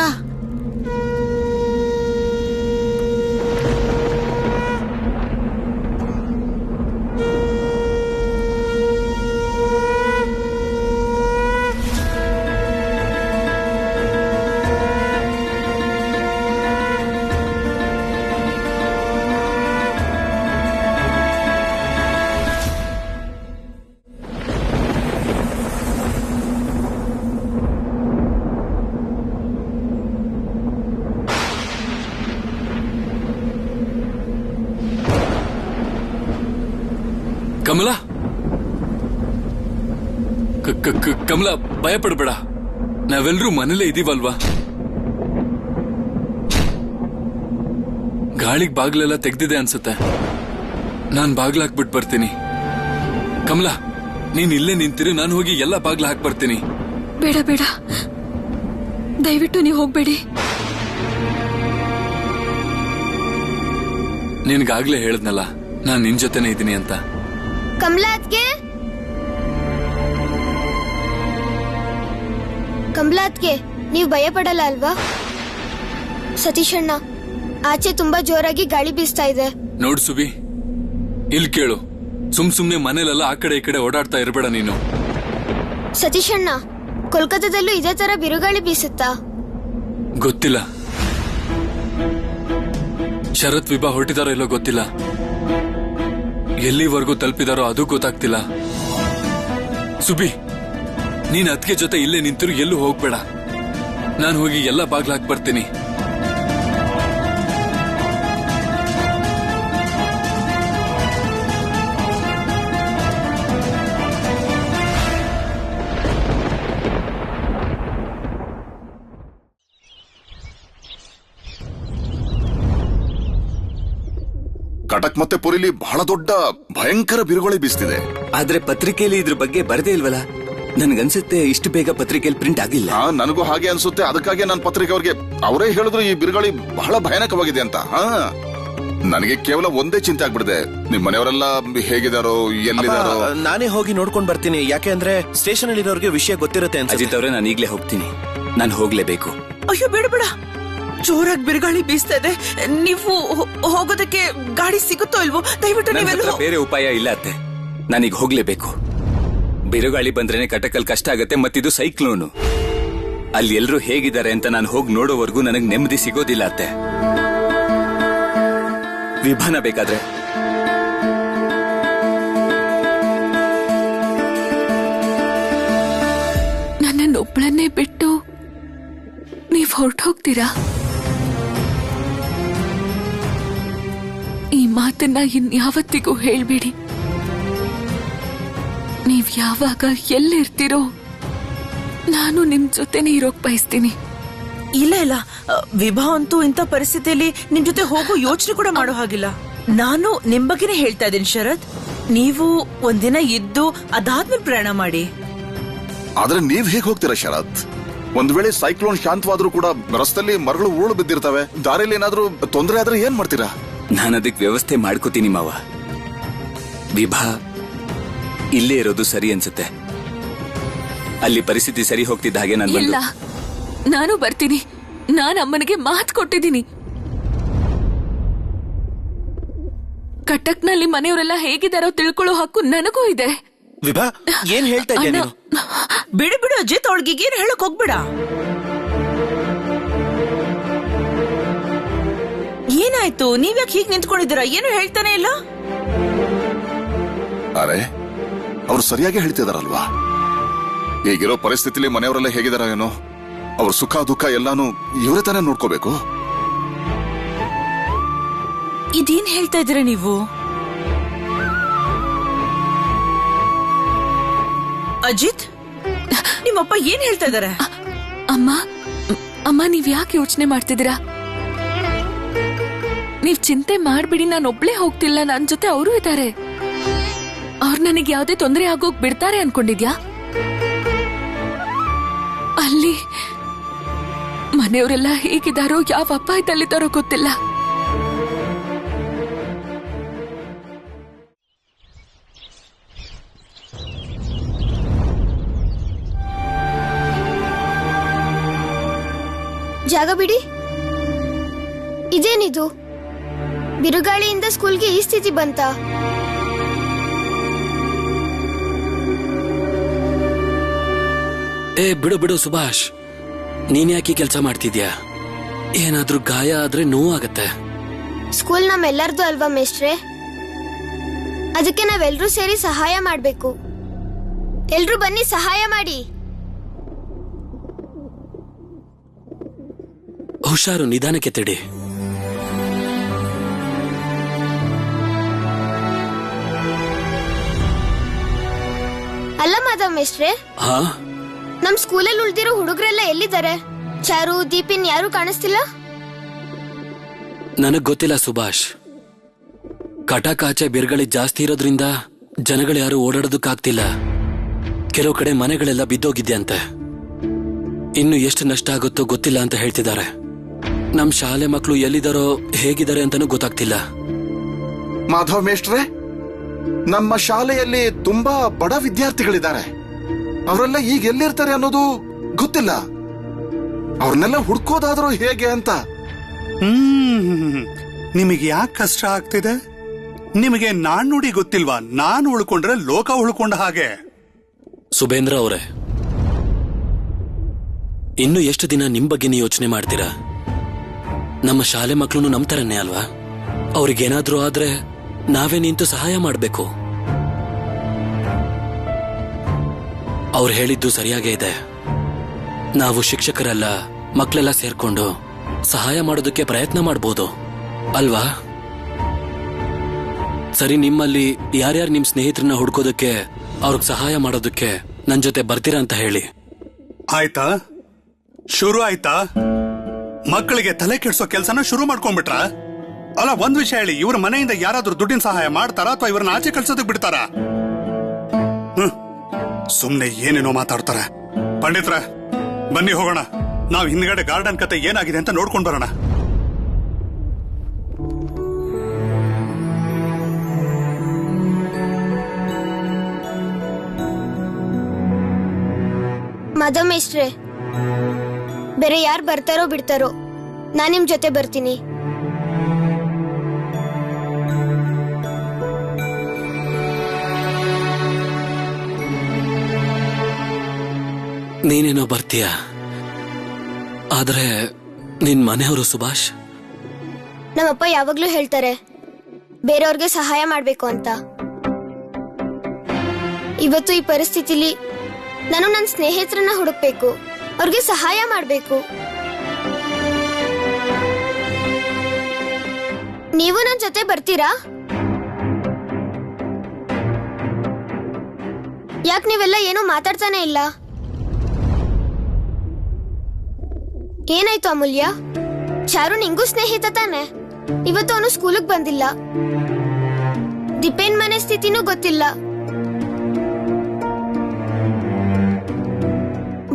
ಕಮಲಾ, ಕಮಲಾ, ಭಯ ಪಡ್ಬೇಡ. ನಾವೆಲ್ಲರೂ ಮನೇಲೇ ಇದೀವಲ್ವಾ? ಗಾಳಿಗ್ ಬಾಗ್ಲೆಲ್ಲ ತೆಗ್ದಿದೆ ಅನ್ಸುತ್ತೆ. ನಾನ್ ಬಾಗ್ಲ ಹಾಕ್ಬಿಟ್ಟು ಬರ್ತೀನಿ. ಕಮಲಾ, ನೀನ್ ಇಲ್ಲೇ ನಿಂತಿರಿ, ನಾನು ಹೋಗಿ ಎಲ್ಲ ಬಾಗ್ಲ ಹಾಕ್ ಬರ್ತೀನಿ. ಬೇಡ ಬೇಡ, ದಯವಿಟ್ಟು ನೀವು ಹೋಗ್ಬೇಡಿ. ನಿನ್ಗಾಗ್ಲೇ ಹೇಳದ್ನಲ್ಲ, ನಾನ್ ನಿನ್ ಜೊತೆನೆ ಇದ್ದೀನಿ ಅಂತ. ಕಮಲಾತ್ಗೆ ನೀವು ಭಯ ಪಡಲ್ಲ ಅಲ್ವಾ? ಸತೀಶಣ್ಣ, ಆಚೆ ತುಂಬಾ ಜೋರಾಗಿ ಗಾಳಿ ಬೀಸ್ತಾ ಇದೆ. ನೋಡ್ ಸುಬಿ, ಇಲ್ ಕೇಳು. ಸುಮ್ನೆ ಮನೇಲೆಲ್ಲ ಆ ಕಡೆ ಈ ಕಡೆ ಓಡಾಡ್ತಾ ಇರಬೇಡ ನೀನು. ಸತೀಶಣ್ಣ, ಕೋಲ್ಕತ್ತಾದಲ್ಲೂ ಇದೇ ತರ ಬಿರುಗಾಳಿ ಬೀಸುತ್ತಾ? ಗೊತ್ತಿಲ್ಲ. ಶರತ್ ವಿಭಾ ಹೊರಟಿದಾರೋ ಇಲ್ಲೋ ಗೊತ್ತಿಲ್ಲ. ಎಲ್ಲಿವರೆಗೂ ತಲುಪಿದಾರೋ ಅದು ಗೊತ್ತಾಗ್ತಿಲ್ಲ. ಸುಬಿ, ನೀನ್ ಅದ್ಕೆ ಜೊತೆ ಇಲ್ಲೇ ನಿಂತಿರು, ಎಲ್ಲೂ ಹೋಗ್ಬೇಡ. ನಾನು ಹೋಗಿ ಎಲ್ಲ ಬಾಗ್ಲ ಹಾಕ್ ಬರ್ತೀನಿ. ಕಟಕ್ ಮತ್ತೆ ಪುರಿಲಿ ಬಹಳ ದೊಡ್ಡ ಭಯಂಕರ ಬಿರುಗಾಳಿ ಬೀಸ್ತಿದೆ. ಆದ್ರೆ ಪತ್ರಿಕೆಯಲ್ಲಿ ಇದ್ರ ಬಗ್ಗೆ ಬರದೇ ಇಲ್ವಲ್ಲ? ನನ್ಗನ್ಸುತ್ತೆ ಇಷ್ಟು ಬೇಗ ಪತ್ರಿಕೆಯಲ್ಲಿ ಪ್ರಿಂಟ್ ಆಗಿಲ್ಲ. ನನಗೂ ಹಾಗೆ ಅನ್ಸುತ್ತೆ. ಅದಕ್ಕಾಗಿ ನಾನು ಪತ್ರಿಕೆ ಅವ್ರಿಗೆ ಅವರೇ ಹೇಳಿದ್ರು ಈ ಬಿರುಗಾಳಿ ಬಹಳ ಭಯಾನಕವಾಗಿದೆ ಅಂತ. ನನಗೆ ಕೇವಲ ಒಂದೇ ಚಿಂತೆ ಆಗ್ಬಿಡಿದೆ, ನಿಮ್ ಮನೆಯವರೆಲ್ಲ ಹೇಗಿದಾರೋ, ಎಲ್ಲಿದಾರೋ. ನಾನೇ ಹೋಗಿ ನೋಡ್ಕೊಂಡ್ ಬರ್ತೀನಿ. ಯಾಕೆ ಅಂದ್ರೆ ಸ್ಟೇಷನ್ ಅಲ್ಲಿ ಇರೋರಿಗೆ ವಿಷಯ ಗೊತ್ತಿರುತ್ತೆ. ಅಜಿತ್ ಅವರೇ, ನಾನು ಈಗ್ಲೇ ಹೋಗ್ತೀನಿ. ನಾನು ಹೋಗ್ಲೇಬೇಕು. ಅಯ್ಯೋ ಬೇಡ ಬೇಡ, ಜೋರಾಗಿ ಬಿರುಗಾಳಿ ಬೀಸ್ತಾ ಇದೆ. ನೀವು ಹೋಗೋದಕ್ಕೆ ಗಾಡಿ ಸಿಗುತ್ತೋ ಇಲ್ವೋ? ದಯವಿಟ್ಟು ನೀವೆಲ್ಲ. ಬೇರೆ ಉಪಾಯ ಇಲ್ಲ ಅತ್ತೆ, ನಾನೀಗ ಹೋಗ್ಲೇಬೇಕು. ಬಿರುಗಾಳಿ ಬಂದ್ರೇನೆ ಕಟಕಲ್ ಕಷ್ಟ ಆಗತ್ತೆ, ಮತ್ತಿದು ಸೈಕ್ಲೋನು. ಅಲ್ಲಿ ಎಲ್ರು ಹೇಗಿದ್ದಾರೆ ಅಂತ ನಾನು ಹೋಗಿ ನೋಡೋವರೆಗೂ ನನಗ್ ನೆಮ್ಮದಿ ಸಿಗೋದಿಲ್ಲ ಅತ್ತೆ. ವಿಭಾನ ಬೇಕಾದ್ರೆ ನನ್ನನ್ನೊಬ್ಬಳನ್ನೇ ಬಿಟ್ಟು ನೀವ್ ಹೊರಟೋಗ್ತೀರಾ? ಮಾತನ್ನ ಇನ್ಯಾವತ್ತಿಗೂ ಹೇಳ್ಬೇಡಿ. ನೀವ್ ಯಾವಾಗ ಎಲ್ಲಿರ್ತೀರೋ ನಾನು ನಿಮ್ ಜೊತೆನೇ ಇರೋಕ್ ಬಯಸ್ತೀನಿ. ಇಲ್ಲ ಇಲ್ಲ, ವಿಭಾ ಅಂತೂ ಇಂಥ ಪರಿಸ್ಥಿತಿಯಲ್ಲಿ ನಿಮ್ ಜೊತೆ ಹೋಗೋ ಯೋಚನೆ ಕೂಡ ಮಾಡೋ ಹಾಗಿಲ್ಲ. ನಾನು ನಿಮ್ ಬಗ್ಗೆನೇ ಹೇಳ್ತಾ ಇದ್ದೀನಿ ಶರತ್. ನೀವು ಒಂದಿನ ಇದ್ದು ಅದಾದ್ಮೇಲೆ ಪ್ರಯಾಣ ಮಾಡಿ. ಆದ್ರೆ ನೀವ್ ಹೇಗ್ ಹೋಗ್ತೀರಾ ಶರತ್? ಒಂದ್ ವೇಳೆ ಸೈಕ್ಲೋನ್ ಶಾಂತವಾದ್ರೂ ಕೂಡ ರಸ್ತೆಯಲ್ಲಿ ಮರಗಳು ಉರುಳು ಬಿದ್ದಿರ್ತವೆ. ದಾರಿಯಲ್ಲಿ ಏನಾದ್ರೂ ತೊಂದರೆ ಆದ್ರೆ ಏನ್ ಮಾಡ್ತೀರಾ? ನಾನು ಅದಕ್ಕೆ ವ್ಯವಸ್ಥೆ ಮಾಡ್ಕೋತೀನಿ ಮಾವ. ವಿಭಾ ಇಲ್ಲೇ ಇರೋದು ಸರಿ ಅನ್ಸುತ್ತೆ. ಅಲ್ಲಿ ಪರಿಸ್ಥಿತಿ ಸರಿ ಹೋಗ್ತಿದ್ದ ಹಾಗೆ ಇಲ್ಲ, ನಾನು ಬರ್ತೀನಿ. ನಾನು ಅಮ್ಮನಿಗೆ ಮಾತು ಕೊಟ್ಟಿದ್ದೀನಿ. ಕಟಕ್ನಲ್ಲಿ ಮನೆಯವರೆಲ್ಲ ಹೇಗಿದ್ದಾರೋ ತಿಳ್ಕೊಳ್ಳೋ ಹಕ್ಕು ನನಗೂ ಇದೆ. ವಿಭಾ ಏನ್ ಹೇಳ್ತಾ ಇದ್ಯಾ ನೀನು? ಬಿಡು ಬಿಡು ಅಜಿತ್, ಅವಳಿಗೆ ಏನು ಹೇಳಕ್ ಹೋಗ್ಬೇಡ. ಏನಾಯ್ತು? ನೀವ್ಯಾಕೆ ಹೀಗ್ ನಿಂತ್ಕೊಂಡಿದ್ದೀರಾ? ಏನು ಹೇಳ್ತಾನೆ ಇಲ್ಲ. ಅರೆ, ಅವ್ರು ಸರಿಯಾಗಿ ಹೇಳ್ತಿದಾರಲ್ವಾ? ಈಗಿರೋ ಪರಿಸ್ಥಿತಿಲಿ ಮನೆಯವರೆಲ್ಲ ಹೇಗಿದಾರ ಏನೋ, ಅವ್ರ ಸುಖ ದುಃಖ ಎಲ್ಲಾನು ಇವರೇ ತಾನೇ ನೋಡ್ಕೋಬೇಕು. ಇದೇನ್ ಹೇಳ್ತಾ ಇದ್ದೀರಾ ನೀವು? ಅಜಿತ್, ನಿಮ್ಮಪ್ಪ ಏನ್ ಹೇಳ್ತಾ ಇದಾರೆ? ಅಮ್ಮ ನೀವ್ ಯಾಕೆ ಯೋಚನೆ ಮಾಡ್ತಿದ್ದೀರಾ? ನೀವ್ ಚಿಂತೆ ಮಾಡ್ಬಿಡಿ, ನಾನೊಬ್ಳೇ ಹೋಗ್ತಿಲ್ಲ, ನನ್ ಜೊತೆ ಅವರು ಇದ್ದಾರೆ. ಅವ್ರು ನನಗೆ ಯಾವ್ದೇ ತೊಂದರೆ ಆಗೋಗ್ ಬಿಡ್ತಾರೆ ಅನ್ಕೊಂಡಿದ್ಯಾ? ಅಲ್ಲಿ ಮನೆಯವರೆಲ್ಲ ಹೇಗಿದ್ದಾರೋ, ಯಾವ ಅಪಾಯದಲ್ಲಿದ್ದಾರೋ ಗೊತ್ತಿಲ್ಲ. ಜಾಗ ಬಿಡಿ. ಇದೇನಿದು? ಬಿರುಗಾಳಿಯಿಂದ ಸ್ಕೂಲ್ಗೆ ಈ ಸ್ಥಿತಿ ಬಂತ? ಏ ಬಿಡು ಬಿಡು ಸುಭಾಷ್, ನೀನ್ ಯಾಕೆ ಕೆಲಸ ಮಾಡ್ತಿದ್ಯಾ? ಏನಾದ್ರೂ ಗಾಯ ಆದ್ರೆ ನೋವಾಗತ್ತೆ. ಸ್ಕೂಲ್ ನಮ್ಮೆಲ್ಲರದು ಅಲ್ವಾ ಮೇಷ್ಟ್ರೆ? ಅದಕ್ಕೆ ನಾವೆಲ್ಲರೂ ಸೇರಿ ಸಹಾಯ ಮಾಡ್ಬೇಕು. ಎಲ್ರೂ ಬನ್ನಿ ಸಹಾಯ ಮಾಡಿ. ಹುಷಾರು, ನಿಧಾನಕ್ಕೆ ತಡಿ. ಅಲ್ಲ ಮಾಧವ್ ಮೇಷ್ಟ್ರೆ, ಹಾ, ನಮ್ ಸ್ಕೂಲಲ್ಲಿ ಉಳ್ದಿರೋ ಹುಡುಗರೆಲ್ಲ ಎಲ್ಲಿದ್ದಾರೆ? ಚಾರು, ದೀಪಿನ್ ಯಾರು ಕಾಣಿಸ್ತಿಲ್ಲ. ನನಗ್ ಗೊತ್ತಿಲ್ಲ ಸುಭಾಷ್. ಕಟಾಕಾಚೆ ಬಿರುಗಾಳಿ ಜಾಸ್ತಿ ಇರೋದ್ರಿಂದ ಜನಗಳು ಯಾರು ಓಡಾಡೋದಕ್ಕಾಗ್ತಿಲ್ಲ. ಕೆಲವು ಕಡೆ ಮನೆಗಳೆಲ್ಲ ಬಿದ್ದೋಗಿದ್ಯಂತೆ. ಇನ್ನು ಎಷ್ಟು ನಷ್ಟ ಆಗುತ್ತೋ ಗೊತ್ತಿಲ್ಲ ಅಂತ ಹೇಳ್ತಿದ್ದಾರೆ. ನಮ್ ಶಾಲೆ ಮಕ್ಕಳು ಎಲ್ಲಿದ್ದಾರೋ ಹೇಗಿದ್ದಾರೆ ಅಂತಾನೂ ಗೊತ್ತಾಗ್ತಿಲ್ಲ. ಮಾಧವ್ ಮೇಷ್ಟ್ರೆ, ನಮ್ಮ ಶಾಲೆಯಲ್ಲಿ ತುಂಬಾ ಬಡ ವಿದ್ಯಾರ್ಥಿಗಳಿದ್ದಾರೆ. ಅವರೆಲ್ಲ ಈಗ ಎಲ್ಲಿರ್ತಾರೆ ಅನ್ನೋದು ಗೊತ್ತಿಲ್ಲ. ಅವ್ರನ್ನೆಲ್ಲ ಹುಡ್ಕೋದಾದ್ರೂ ಹೇಗೆ ಅಂತ. ನಿಮಗೆ ಯಾಕೆ ಕಷ್ಟ ಆಗ್ತಿದೆ? ನಿಮಗೆ ನಾಣ್ಣುಡಿ ಗೊತ್ತಿಲ್ವಾ? ನಾನು ಉಳ್ಕೊಂಡ್ರೆ ಲೋಕ ಉಳ್ಕೊಂಡ ಹಾಗೆ. ಸುಬೇಂದ್ರ ಅವರೇ, ಇನ್ನು ಎಷ್ಟು ದಿನ ನಿಮ್ ಬಗ್ಗೆನೇ ಯೋಚನೆ ಮಾಡ್ತೀರಾ? ನಮ್ಮ ಶಾಲೆ ಮಕ್ಕಳು ನಮ್ ತರನೇ ಅಲ್ವಾ? ಅವ್ರಿಗೇನಾದ್ರೂ ಆದ್ರೆ ನಾವೇ ನಿಂತು ಸಹಾಯ ಮಾಡ್ಬೇಕು. ಅವ್ರು ಹೇಳಿದ್ದು ಸರಿಯಾಗೇ ಇದೆ. ನಾವು ಶಿಕ್ಷಕರೆಲ್ಲ ಮಕ್ಕಳೆಲ್ಲ ಸೇರ್ಕೊಂಡು ಸಹಾಯ ಮಾಡೋದಕ್ಕೆ ಪ್ರಯತ್ನ ಮಾಡ್ಬೋದು ಅಲ್ವಾ? ಸರಿ, ನಿಮ್ಮಲ್ಲಿ ಯಾರ್ಯಾರು ನಿಮ್ ಸ್ನೇಹಿತರನ್ನ ಹುಡ್ಕೋದಕ್ಕೆ, ಅವ್ರಿಗೆ ಸಹಾಯ ಮಾಡೋದಕ್ಕೆ ನನ್ ಜೊತೆ ಬರ್ತೀರಾ ಅಂತ ಹೇಳಿ. ಆಯ್ತಾ? ಶುರು ಆಯ್ತಾ? ಮಕ್ಕಳಿಗೆ ತಲೆ ಕೆಡ್ಸೋ ಕೆಲ್ಸನ ಶುರು ಮಾಡ್ಕೊಂಡ್ಬಿಟ್ರ? ಅಲ್ಲ, ಒಂದ್ ವಿಷಯ ಹೇಳಿ, ಇವ್ರ ಮನೆಯಿಂದ ಯಾರಾದ್ರೂ ದುಡ್ಡಿನ ಸಹಾಯ ಮಾಡ್ತಾರಾ ಅಥವಾ ಇವ್ರನ್ನ ಆಚೆ ಕಳ್ಸೋದಕ್ ಬಿಡ್ತಾರ? ಸುಮ್ನೆ ಏನೇನೋ ಮಾತಾಡ್ತಾರೆ. ಪಂಡಿತ್ರ, ಬನ್ನಿ ಹೋಗೋಣ. ನಾವ್ ಹಿಂದ್ಗಡೆ ಗಾರ್ಡನ್ ಕತೆ ಏನಾಗಿದೆ ಅಂತ ನೋಡ್ಕೊಂಡ್ ಬರೋಣ. ಮಾಧವ್ ಮೇಷ್ಟ್ರೆ, ಬೇರೆ ಯಾರು ಬರ್ತಾರೋ ಬಿಡ್ತಾರೋ, ನಾನ್ ನಿಮ್ ಜೊತೆ ಬರ್ತೀನಿ. ನೀನೇನೋ ಬರ್ತೀಯ, ಆದ್ರೆ ನಿನ್ ಮನೆಯವರು ಸುಭಾಷ್? ನಮ್ಮಪ್ಪ ಯಾವಾಗ್ಲೂ ಹೇಳ್ತಾರೆ ಬೇರೆಯವ್ರಿಗೆ ಸಹಾಯ ಮಾಡ್ಬೇಕು ಅಂತ. ಇವತ್ತು ಈ ಪರಿಸ್ಥಿತಿಲಿ ನಾನು ನನ್ನ ಸ್ನೇಹಿತರನ್ನ ಹುಡುಕ್ಬೇಕು, ಅವ್ರಿಗೆ ಸಹಾಯ ಮಾಡ್ಬೇಕು. ನೀವು ನನ್ ಜೊತೆ ಬರ್ತೀರಾ? ಯಾಕೆ ನೀವೆಲ್ಲ ಏನೂ ಮಾತಾಡ್ತಾನೆ ಇಲ್ಲ? ಏನಾಯ್ತು ಅಮೂಲ್ಯ? ಚಾರು ನಿಂಗೂ ಸ್ನೇಹಿತ ತಾನೆ? ಇವತ್ತು ಅವನು ಸ್ಕೂಲಿಗೆ ಬಂದಿಲ್ಲ. ದೀಪೇನ್ ಮನೆ ಸ್ಥಿತಿನೂ ಗೊತ್ತಿಲ್ಲ.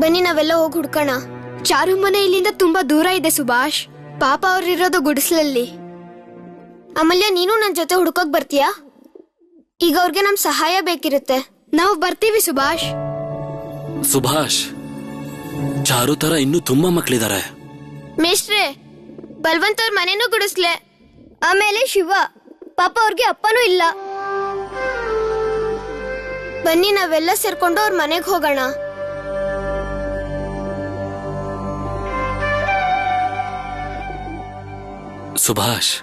ಬನ್ನಿ ನಾವೆಲ್ಲ ಹೋಗಿ ಹುಡ್ಕೋಣ. ಚಾರು ಮನೆ ಇಲ್ಲಿಂದ ತುಂಬಾ ದೂರ ಇದೆ ಸುಭಾಷ್. ಪಾಪ ಅವ್ರಿರೋದು ಗುಡಿಸ್ಲಲ್ಲಿ. ಅಮೂಲ್ಯ, ನೀನು ನನ್ ಜೊತೆ ಹುಡ್ಕೋಕ್ ಬರ್ತೀಯಾ? ಈಗ ಅವ್ರಿಗೆ ನಮ್ ಸಹಾಯ ಬೇಕಿರುತ್ತೆ. ನಾವು ಬರ್ತೀವಿ ಸುಭಾಷ್. ಸುಭಾಷ್, ಚಾರು ತರ ಇನ್ನೂ ತುಂಬಾ ಮಕ್ಳಿದಾರೆ. ಮೇಷ್ಟ್ರೆ, ಬಲ್ವಂತ್ ಅವ್ರ ಮನೇನೂ ಗುಡಿಸ್ಲೆ. ಆಮೇಲೆ ಶಿವ, ಪಾಪ ಅವ್ರಿಗೆ ಅಪ್ಪನೂ ಇಲ್ಲ. ಬನ್ನಿ ನಾವೆಲ್ಲ ಸೇರ್ಕೊಂಡು ಅವ್ರ ಮನೆಗೆ ಹೋಗೋಣ. ಸುಭಾಷ್,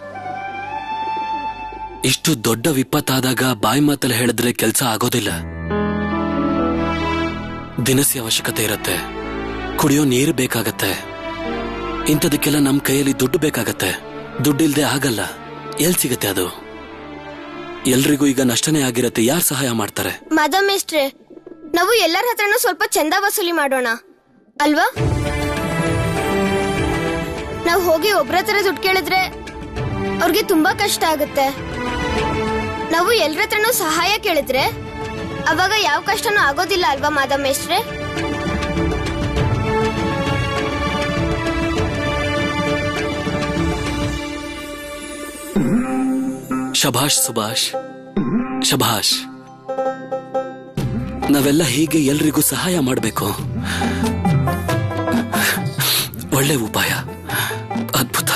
ಇಷ್ಟು ದೊಡ್ಡ ವಿಪತ್ತಾದಾಗ ಬಾಯಿ ಮಾತಲ್ಲಿ ಹೇಳಿದ್ರೆ ಕೆಲಸ ಆಗೋದಿಲ್ಲ. ದಿನಸಿ ಅವಶ್ಯಕತೆ ಇರತ್ತೆ, ಕುಡಿಯೋ ನೀರು ಬೇಕಾಗತ್ತೆ. ಇಂಥದಕ್ಕೆಲ್ಲ ನಮ್ ಕೈಯಲ್ಲಿ ದುಡ್ಡು ಬೇಕಾಗತ್ತೆ. ದುಡ್ಡಿಲ್ದೆ ಆಗಲ್ಲ. ಎಲ್ ಸಿಗತ್ತೆ ಅದು? ಎಲ್ರಿಗೂ ಈಗ ನಷ್ಟನೇ ಆಗಿರತ್ತೆ. ಯಾರು ಸಹಾಯ ಮಾಡ್ತಾರೆ? ಮಾಧವ್ ಮೇಷ್ಟ್ರೆ, ನಾವು ಎಲ್ಲರ ಹತ್ರನೂ ಸ್ವಲ್ಪ ಚಂದ ವಸೂಲಿ ಮಾಡೋಣ ಅಲ್ವಾ? ನಾವು ಹೋಗಿ ಒಬ್ರ ಹತ್ರ ದುಡ್ಡು ಕೇಳಿದ್ರೆ ಅವ್ರಿಗೆ ತುಂಬಾ ಕಷ್ಟ ಆಗುತ್ತೆ. ನಾವು ಎಲ್ಲರ ಹತ್ರನೂ ಸಹಾಯ ಕೇಳಿದ್ರೆ ಅವಾಗ ಯಾವ ಕಷ್ಟನೂ ಆಗೋದಿಲ್ಲ ಅಲ್ವಾ ಮಾಧವ್ ಮೇಷ್ಟ್ರೆ? ಶಭಾಷ್ ಸುಭಾಷ್, ಶಭಾಷ್. ನಾವೆಲ್ಲ ಹೀಗೆ ಎಲ್ರಿಗೂ ಸಹಾಯ ಮಾಡಬೇಕು. ಒಳ್ಳೆ ಉಪಾಯ, ಅದ್ಭುತ.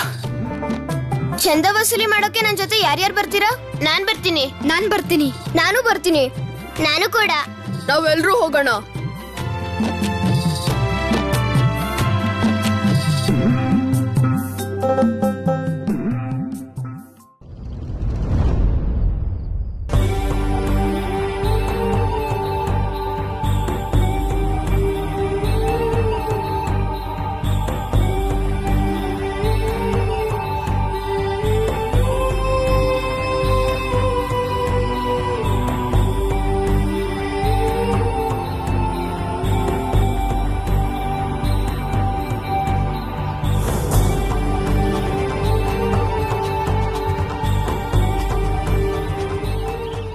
ಚಂದ ವಸೂಲಿ ಮಾಡೋಕೆ ನನ್ ಜೊತೆ ಯಾರ್ಯಾರು ಬರ್ತೀರಾ? ನಾನ್ ಬರ್ತೀನಿ. ನಾನು ಬರ್ತೀನಿ. ನಾನು ಕೂಡ. ನಾವೆಲ್ಲರೂ ಹೋಗೋಣ.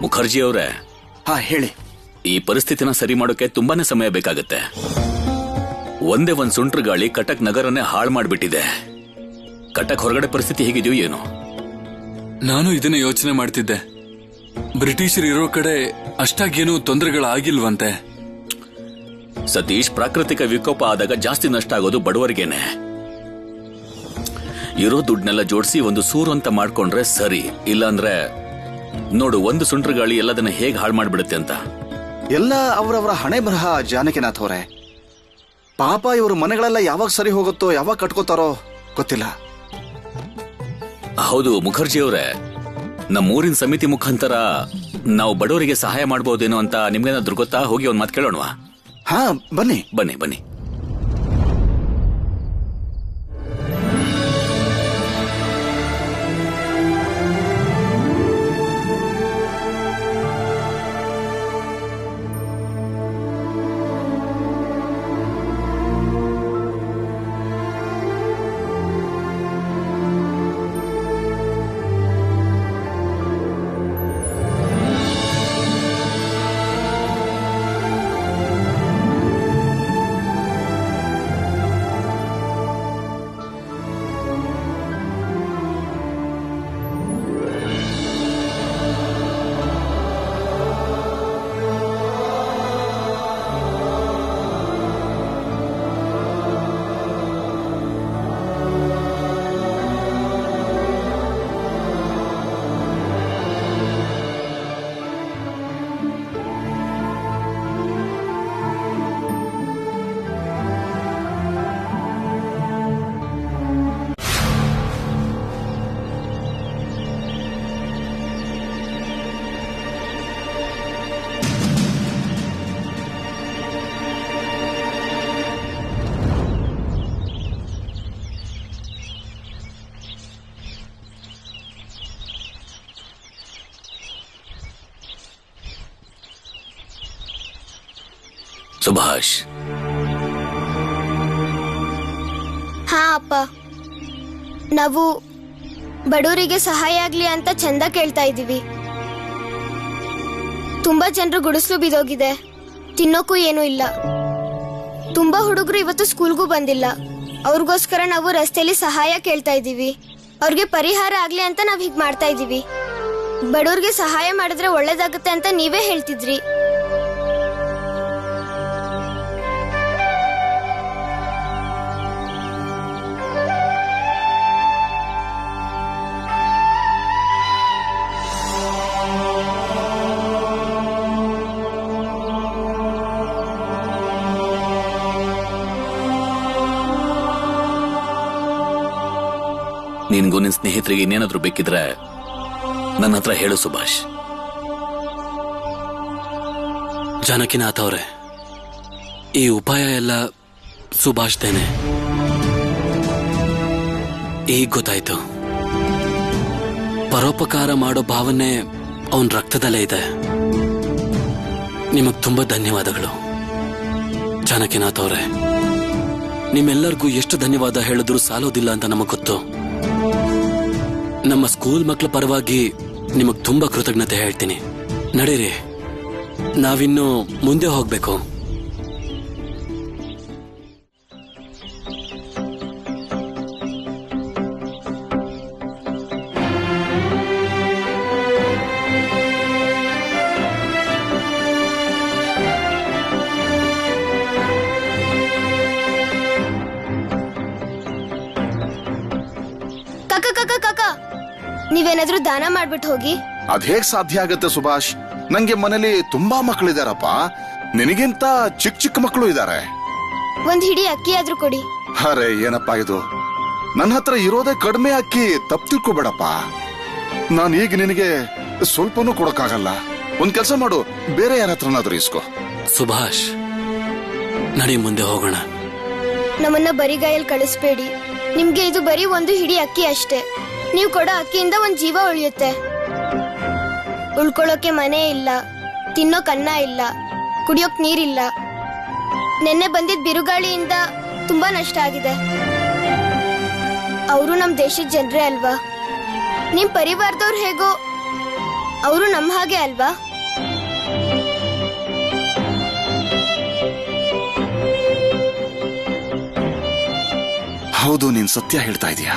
ಮುಖರ್ಜಿ ಅವರೇ, ಹಾ ಹೇಳಿ. ಈ ಪರಿಸ್ಥಿತಿನ ಸರಿ ಮಾಡೋಕೆ ತುಂಬಾನೇ ಸಮಯ ಬೇಕಾಗತ್ತೆ. ಒಂದೇ ಒಂದ್ ಸುಂಟ್ರ ಗಾಳಿ ಕಟಕ್ ನಗರನ್ನೇ ಹಾಳು ಮಾಡ್ಬಿಟ್ಟಿದೆ. ಕಟಕ್ ಹೊರಗಡೆ ಪರಿಸ್ಥಿತಿ ಹೇಗಿದೆಯೋ ಏನೋ. ನಾನು ಇದನ್ನ ಯೋಚನೆ ಮಾಡ್ತಿದ್ದೆ. ಬ್ರಿಟಿಷರು ಇರೋ ಕಡೆ ಅಷ್ಟಾಗೇನು ತೊಂದರೆಗಳಾಗಿಲ್ವಂತೆ. ಸತೀಶ್, ಪ್ರಾಕೃತಿಕ ವಿಕೋಪ ಆದಾಗ ಜಾಸ್ತಿ ನಷ್ಟ ಆಗೋದು ಬಡವರಿಗೇನೆ. ಇರೋ ದುಡ್ಡನ್ನೆಲ್ಲ ಜೋಡಿಸಿ ಒಂದು ಸೂರು ಅಂತ ಮಾಡ್ಕೊಂಡ್ರೆ ಸರಿ. ಇಲ್ಲಾಂದ್ರೆ ನೋಡು, ಒಂದು ಸುಂಟ್ರ ಗಾಳಿ ಎಲ್ಲದನ್ನ ಹೇಗೆ ಹಾಳು ಮಾಡ್ಬಿಡುತ್ತೆ ಅಂತ. ಎಲ್ಲ ಅವರವರ ಹಣೆ ಬರಹ ಜಾನಕಿನಾಥ್ ಅವರೇ. ಪಾಪ ಇವ್ರ ಮನೆಗಳೆಲ್ಲ ಯಾವಾಗ ಸರಿ ಹೋಗುತ್ತೋ, ಯಾವಾಗ ಕಟ್ಕೋತಾರೋ ಗೊತ್ತಿಲ್ಲ. ಹೌದು ಮುಖರ್ಜಿ ಅವರೇ, ನಮ್ಮೂರಿನ ಸಮಿತಿ ಮುಖಾಂತರ ನಾವು ಬಡವರಿಗೆ ಸಹಾಯ ಮಾಡಬಹುದೇನೋ ಅಂತ ನಿಮ್ಗೇನಾದ್ರೂ ಗೊತ್ತಾ? ಹೋಗಿ ಒಂದ್ ಮಾತು ಕೇಳೋಣವಾ? ಹಾ, ಬನ್ನಿ. ಸುಭಾಷ್. ಹಾ ಅಪ್ಪ, ನಾವು ಬಡವರಿಗೆ ಸಹಾಯ ಆಗ್ಲಿ ಅಂತ ಚಂದ ಕೇಳ್ತಾ ಇದೀವಿ. ತುಂಬಾ ಜನರು ಗುಡಿಸ್ಲು ಬಿದೋಗಿದೆ, ತಿನ್ನೋಕ್ಕೂ ಏನೂ ಇಲ್ಲ. ತುಂಬಾ ಹುಡುಗರು ಇವತ್ತು ಸ್ಕೂಲ್ಗೂ ಬಂದಿಲ್ಲ. ಅವ್ರಿಗೋಸ್ಕರ ನಾವು ರಸ್ತೆಯಲ್ಲಿ ಸಹಾಯ ಕೇಳ್ತಾ ಇದೀವಿ. ಅವ್ರಿಗೆ ಪರಿಹಾರ ಆಗ್ಲಿ ಅಂತ ನಾವ್ ಹೀಗ್ ಮಾಡ್ತಾ ಇದೀವಿ. ಬಡವ್ರಿಗೆ ಸಹಾಯ ಮಾಡಿದ್ರೆ ಒಳ್ಳೇದಾಗುತ್ತೆ ಅಂತ ನೀವೇ ಹೇಳ್ತಿದ್ರಿ. ನಿನ್ಗೂ ನಿನ್ ಸ್ನೇಹಿತರಿಗೆ ಇನ್ನೇನಾದ್ರೂ ಬೇಕಿದ್ರೆ ನನ್ನ ಹತ್ರ ಹೇಳು ಸುಭಾಷ್. ಜಾನಕಿನಾಥ್ ಅವರೇ, ಈ ಉಪಾಯ ಎಲ್ಲ ಸುಭಾಷ್ದೇನೆ. ಈಗ ಗೊತ್ತಾಯ್ತು, ಪರೋಪಕಾರ ಮಾಡೋ ಭಾವನೆ ಅವನ್ ರಕ್ತದಲ್ಲೇ ಇದೆ. ನಿಮಗ್ ತುಂಬಾ ಧನ್ಯವಾದಗಳು ಜಾನಕಿನಾಥ್ ಅವರೇ. ನಿಮ್ಮೆಲ್ಲರಿಗೂ ಎಷ್ಟು ಧನ್ಯವಾದ ಹೇಳಿದ್ರು ಸಾಲೋದಿಲ್ಲ ಅಂತ ನಮಗ್ ಗೊತ್ತು. ನಮ್ಮ ಸ್ಕೂಲ್ ಮಕ್ಕಳ ಪರವಾಗಿ ನಿಮಗ್ ತುಂಬಾ ಕೃತಜ್ಞತೆ ಹೇಳ್ತೀನಿ. ನಡೀರಿ, ನಾವಿನ್ನು ಮುಂದೆ ಹೋಗ್ಬೇಕು. ನೀವೇನಾದ್ರೂ ದಾನ ಮಾಡ್ಬಿಟ್ಟು ಹೋಗಿ. ಅದ್ ಹೇಗ್ ಸಾಧ್ಯ ಆಗತ್ತೆ ಸುಭಾಷ್? ನಂಗೆ ಮನೇಲಿ ತುಂಬಾ ಮಕ್ಕಳಿದಾರಪ್ಪ. ನಿನಗಿಂತ ಚಿಕ್ಕ ಚಿಕ್ಕ ಮಕ್ಕಳು ಇದಾರೆ. ಒಂದ್ ಹಿಡಿ ಅಕ್ಕಿ ಆದ್ರೂ ಕೊಡಿ. ಅರೆ ಏನಪ್ಪಾ ಇದು, ನನ್ನ ಹತ್ರ ಇರೋದೇ ಕಡಿಮೆ ಅಕ್ಕಿ, ತಪ್ಪು ತಿಳ್ಕೊಬೇಡಪ್ಪ. ನಾನು ಈಗ ನಿನಗೆ ಸ್ವಲ್ಪನೂ ಕೊಡಕ್ಕಾಗಲ್ಲ. ಒಂದ್ ಕೆಲಸ ಮಾಡು, ಬೇರೆ ಯಾರ ಹತ್ರನಾದ್ರೂ ಇಸ್ಕೋ. ಸುಭಾಷ್, ನಡಿ ಮುಂದೆ ಹೋಗೋಣ. ನಮ್ಮನ್ನ ಬರಿಗಾಯಲ್ಲಿ ಕಳಿಸ್ಬೇಡಿ. ನಿಮ್ಗೆ ಇದು ಬರೀ ಒಂದು ಹಿಡಿ ಅಕ್ಕಿ ಅಷ್ಟೇ. ನೀವು ಕೊಡೋ ಅಕ್ಕಿಯಿಂದ ಒಂದ್ ಜೀವ ಉಳಿಯುತ್ತೆ. ಉಳ್ಕೊಳ್ಳೋಕೆ ಮನೆ ಇಲ್ಲ, ತಿನ್ನೋಕ್ ಅನ್ನ ಇಲ್ಲ, ಕುಡಿಯೋಕ್ ನೀರಿಲ್ಲ. ನೆನ್ನೆ ಬಂದಿದ್ ಬಿರುಗಾಳಿಯಿಂದ ತುಂಬಾ ನಷ್ಟ ಆಗಿದೆ. ಅವರು ನಮ್ ದೇಶದ ಜನರೇ ಅಲ್ವಾ? ನಿಮ್ ಪರಿವಾರದವ್ರು ಹೇಗೋ ಅವರು ನಮ್ ಹಾಗೆ ಅಲ್ವಾ? ಹೌದು, ನೀನ್ ಸತ್ಯ ಹೇಳ್ತಾ ಇದೀಯ.